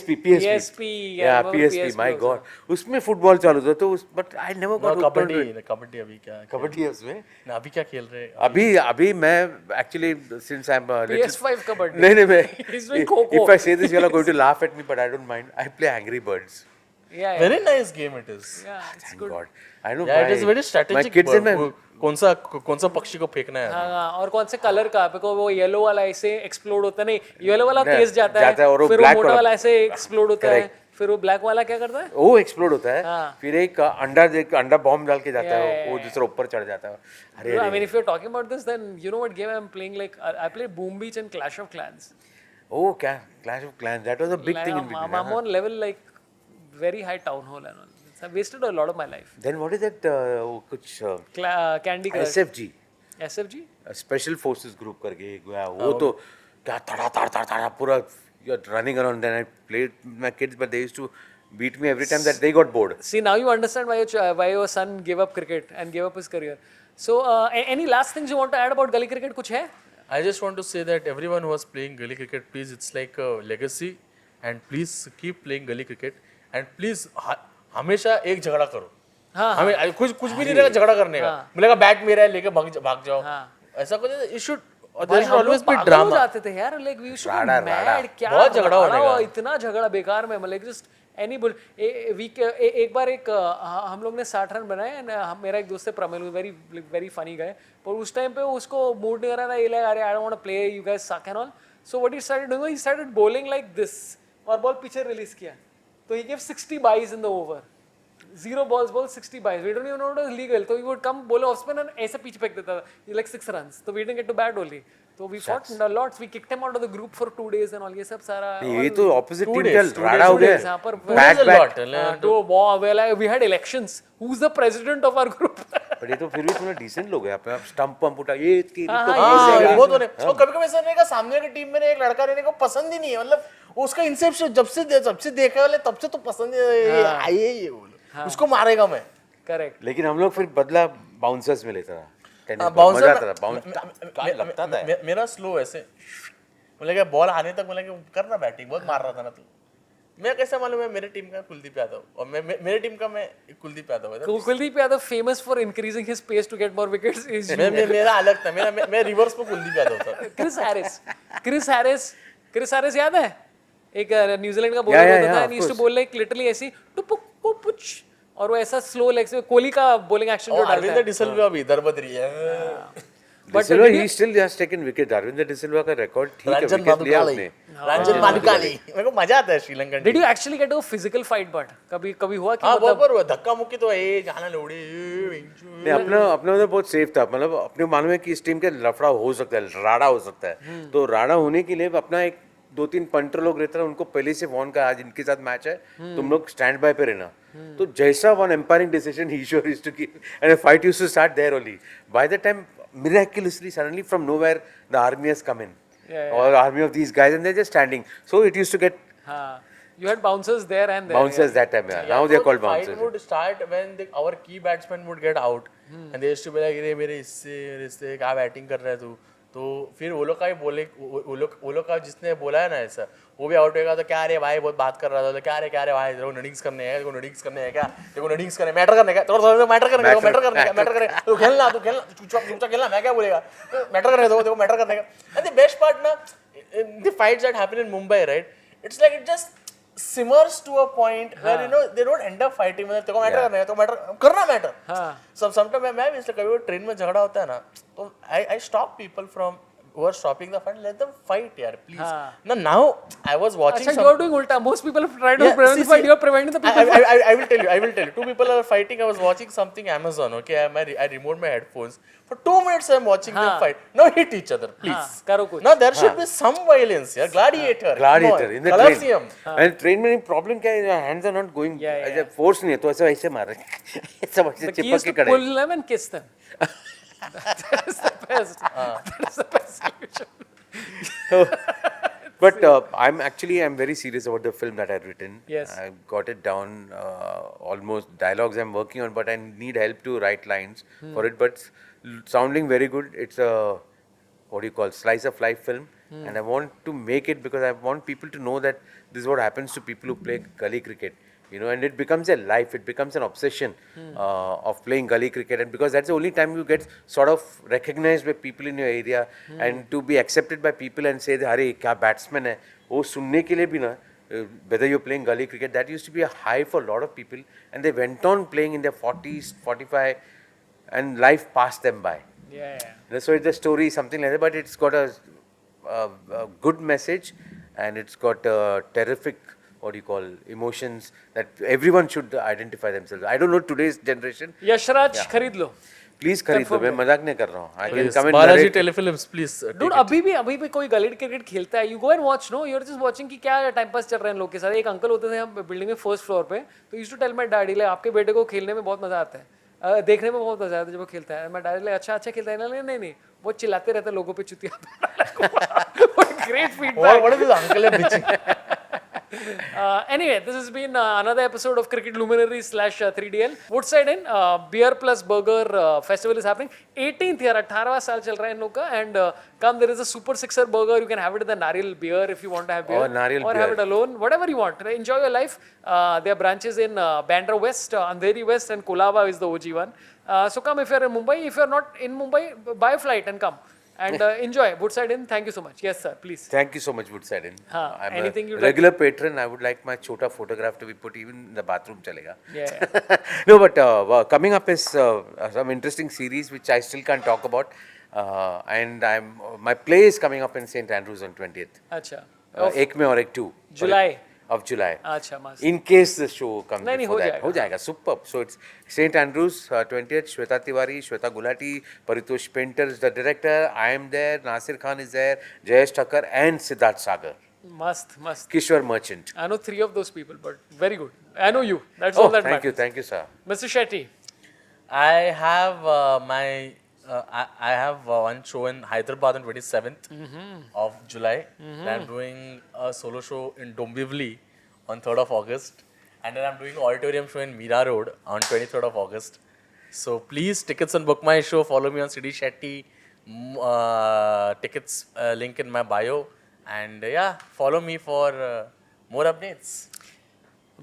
PSP. My God. उसमें फुटबॉल चालू था तो but I never got kabaddi अभी क्या कबड्डी है उसमें. अभी क्या खेल रहे हैं? अभी मैं actually since I'm PS5 kabaddi. नहीं मैं He's doing Kho-Kho. if I say this you're going to laugh at me but I don't mind. I play Angry Birds. Yeah. Very nice game it is. Yeah, it's Thank good. God. I know. Yeah, it is very strategic. My kids and मैं कौन सा पक्षी को फेंकना है. हाँ, और कौन से कलर का बिकॉज वो येलो वाला ऐसे एक्सप्लोड होता है. नहीं, येलो वाला तेज जाता है और वो फिर वो black मोटा वाला वाला ऐसे एक्सप्लोड होता है. फिर वो ब्लैक वाला क्या करता है? वो एक्सप्लोड होता है. हाँ. फिर एक अंडा बॉम्ब डाल के जाता है. वो दूसरा ऊपर चढ़ जाता है. अरे I mean, if you're talking about this, then you know what game I'm playing? Like I play Boom Beach and Clash of Clans. Oh, Clash of Clans. That was a big thing in between. I'm on level like very high town hall and all. I've wasted a lot of my life. Then what is that? कुछ Candy Crush. SFG. SFG? Special Forces Group करके एक वो तो क्या तड़ा पूरा you're running around. Then I played with my kids, but they used to beat me every time that they got bored. See, now you understand why your son gave up cricket and gave up his career. So, any last things you want to add about gully cricket? कुछ है? I just want to say that everyone who was playing gully cricket, please, it's like a legacy, and please keep playing gully cricket, and please हमेशा एक झगड़ा करो. हमें कुछ भी नहीं रहेगा झगड़ा करने का. मिलेगा बैट मेरा है लेके भाग जाओ. ऐसा कुछ it should there should always be drama. जाते थे यार, like we used to be mad. क्या बहुत झगड़ा होने का. इतना झगड़ा बेकार में, मतलब just any bull. एक बार हम लोग ने 60 रन बनाए. मेरा एक दोस्त है प्रमेल, very funny guy. पर उस टाइम पे उसको मूड नहीं कर रहा था. ये अरे I don't want to play, you guys suck and all. So what he started doing, he started bowling like this और बॉल पीछे रिलीज किया. तो he gave 60 byes in the over. 0 balls bowled, 60 byes. We don't even know it was legal. So he would come bowl off spin and ऐसे पीछे फेंक देता था. He like 6 runs. So we didn't get to bat only. So we fought a lot. We kicked him out of the group for 2 days and all. ये सब सारा. ये तो opposite team चल राडा हो गया. यहाँ पर bat. We had elections. Who's the president of our group? पर ये तो फिर भी थोड़ा decent लोग हैं. अपने स्टंप पंप उठा ये वो तो नहीं. कभी ऐसा नहीं का सामने की टीम में एक लड़का रहने को पसंद ही नहीं है. मतलब उसका इंसेप्शन जब से देखा वाले तब से तो पसंद है ये बोलो. उसको मारेगा मैं. करेक्ट. लेकिन हम लोग फिर बदला बाउंसर्स में लेता था. मेरा स्लो ऐसे मतलब बॉल आने तक मतलब करना बैटिंग बहुत मार रहा था ना. तो मैं कैसे मालूम है मेरे टीम का कुलदीप यादव और मेरे टीम का मैं Kuldeep Yadav. Kuldeep Yadav famous for increasing his pace to get more wickets. मेरा अलग था. मैं रिवर्स में कुलदीप यादव था. क्रिस हैरिस याद है? एक न्यूजीलैंड का बॉलर होता था. यूज्ड टू बोल लाइक लिटरली ऐसी टुपुक पुच और वो ऐसा स्लो लेग से कोहली का बॉलिंग एक्शन जो डालता है. अरविंद डिसिल्वा भी इधर बदरी है. But he still has taken wicket. Arvind de Silva का रिकॉर्ड ठीक है. विकेट लिया उसने. रंजन मानुकाली. मेरे को मजा आता है Sri Lankan. Did you actually get a physical fight but कभी हुआ कि मतलब बहुत बार धक्का मुक्की तो ए जाना लोड़ी. नहीं अपना उधर बहुत सेफ था. मतलब अपने मालूम है कि इस टीम के लफड़ा हो सकता है, राडा हो सकता है. तो राडा होने के लिए अपना एक 2-3 पंटर लोग रहते हैं. उनको पहले से फोन का आज इनके साथ मैच है, तुम लोग स्टैंड बाय पे रहना. तो जैसा one umpiring decision he sure is to keep and the fight used to start there only. By the time miraculously suddenly from nowhere the army has come in. or army of these guys, and they're just standing. So it used to get You had bouncers there and there. bouncers that time. Yeah. Now they're called The bouncers. fight would start when our key batsmen would get out, and they used to be like, "रे मेरे इससे क्या batting कर रहा है तू?" तो फिर वो लोग का ही बोले, वो लोग का जिसने बोला है ना ऐसा, वो भी आउट होगा तो क्या रे भाई बहुत बात कर रहा था, तो क्या रे भाई तेरे को नडिंग्स करने हैं, तेरे को नडिंग्स करने हैं क्या, तेरे को नडिंग्स करने मैटर करने का, थोड़ा मैटर करने का, मैटर करने का, तू खेलना चुपचाप खेलना, मैं क्या बोलेगा, मैटर करने दो, तेरे को मैटर करने का. And the best part ना, the fights that happen in Mumbai, right? It's like it just simmers to a point where you know they don't end up fighting. मतलब तेरे को मैटर करने का, तो मैटर करना मैटर. Sometimes मैं भी इसलिए कभी ट्रेन में झगड़ा होता है ना, तो I stop people from who are stopping the fight, let them fight, yaar, please. Now I was watching. Achha, you are doing ulta. Most people have tried to prevent the fight. You are preventing the people. I will tell you. Two people are fighting. I was watching something Amazon. Okay, I removed my headphones. For 2 minutes I'm watching them fight. Now hit each other, please. Karo kuch. Now there should be some violence. Yeah, gladiator in the Colosseum. train. And train में problem क्या है? Your hands are not going. ऐसे force नहीं है, तो ऐसे मार रहे हैं. ऐसे The key चिपक is के to खड़े. pull them and kiss them. That is the best. That is the best solution. But I'm very serious about the film that I've written. Yes. I've got it down, almost dialogues I'm working on, but I need help to write lines for it. But sounding very good. It's a slice of life film, and I want to make it because I want people to know that this is what happens to people who play gully cricket. You know, and it becomes a life, it becomes an obsession of playing gully cricket, and because that's the only time you get sort of recognized by people in your area and to be accepted by people and say, "Arey, kya batsman hai?" वो सुनने के लिए भी ना, whether you're playing gully cricket, that used to be a high for a lot of people, and they went on playing in their 40s, 45, and life passed them by. Yeah. So it's a story, something like that, but it's got a good message, and it's got a terrific, emotions that everyone should identify themselves. I don't know today's generation. Yashraj खरीद लो. Please खरीद लो, मैं मजाक नहीं कर रहा हूँ. I can come and Balaji narrate. Telefilms, please. Dude, अभी भी कोई गली क्रिकेट खेलता है. You go and watch, no? You're just watching कि क्या टाइम पास चल रहे हैं लोग के साथ. एक अंकल होते थे हम बिल्डिंग में फर्स्ट फ्लोर पे, तो used to tell my daddy like आपके बेटे को खेलने में बहुत मजा आता है, देखने में बहुत मजा आता है जब वो खेलता है. मैं डैडी अच्छा खेलता है. नहीं वो चिल्लाते रहते लोगों पे चुतिया. Great feedback. What is this uncle bitching? Anyway, this has been another episode of Cricket Luminaries / 3DL. Woodside Inn Beer Plus Burger Festival is happening. 18th year, 18वां साल चल रहा है इन लोग का, and come, there is a Super Sixer burger. You can have it with a Nariyal beer if you want to have beer, or have it alone, whatever you want. Enjoy your life. There are branches in Bandra West, Andheri West, and Kolaba is the OG one. So come if you're in Mumbai. If you're not in Mumbai, buy a flight and come. And enjoy. Woodside Inn, thank you so much. Yes, sir, please. Thank you so much, Woodside Inn. I'm anything a you'd regular patron. I would like my chota photograph to be put even in the bathroom. Chalega. Yeah. No, but coming up is some interesting series which I still can't talk about. And my play is coming up in St. Andrews on 20th. अच्छा. एक में और एक 2. July. Of July. अच्छा, मस्त. In case the show comes before that. हो जाएगा. Superb. So it's St. Andrews, 20th, Shweta Tiwari, Shweta Gulati, Paritosh Painter is the director. I am there, Nasir Khan is there, Jayesh Thakkar and Siddharth Sagar. Mast. Kishwar Merchant. I know 3 of those people, but very good. I know you. That's all that matters. Thank you, sir. Mr. Shetty. I have I have one show in Hyderabad on 27th of July. And I'm doing a solo show in Dombivli on 3rd of August. And then I'm doing an auditorium show in Mira Road on 23rd of August. So please, tickets and book my show. Follow me on CD Shetty. Tickets link in my bio. And follow me for more updates.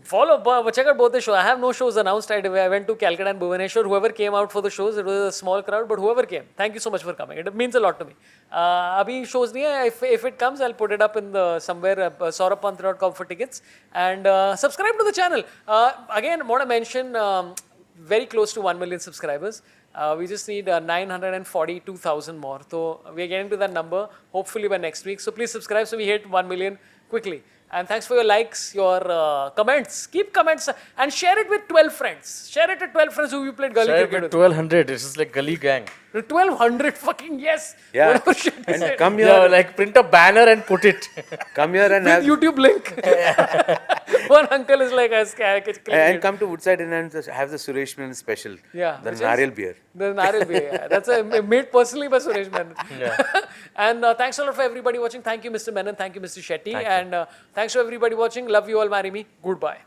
Check out both the shows. I have no shows announced. I went to Calcutta and Bhubaneswar. Whoever came out for the shows, it was a small crowd, but whoever came, thank you so much for coming. It means a lot to me. Abhi shows nahi hai. If it comes, I'll put it up in the somewhere, saurabpant.com for tickets. And subscribe to the channel. Again, I want to mention, very close to 1 million subscribers. We just need 942,000 more. So we are getting to that number, hopefully by next week. So please subscribe so we hit 1 million quickly. And thanks for your likes, your comments. Keep comments and share it with 12 friends. Share it with 12 friends who you played gully cricket with. 1200. This is like gully gang. 1200 fucking yes. Yeah. Whatever shit is And it. come here. Yeah, like print a banner and put it. Come here and With have, YouTube link. One uncle is like us. and come to Woodside and have the Suresh Menon special. Yeah, The which is- Nariyal beer. The Naril Bay, yeah. That's made personally by Suresh Menon. And thanks a lot for everybody watching. Thank you, Mr. Menon. Thank you, Mr. Shetty. And thanks to everybody watching. Love you all, marry me. Goodbye.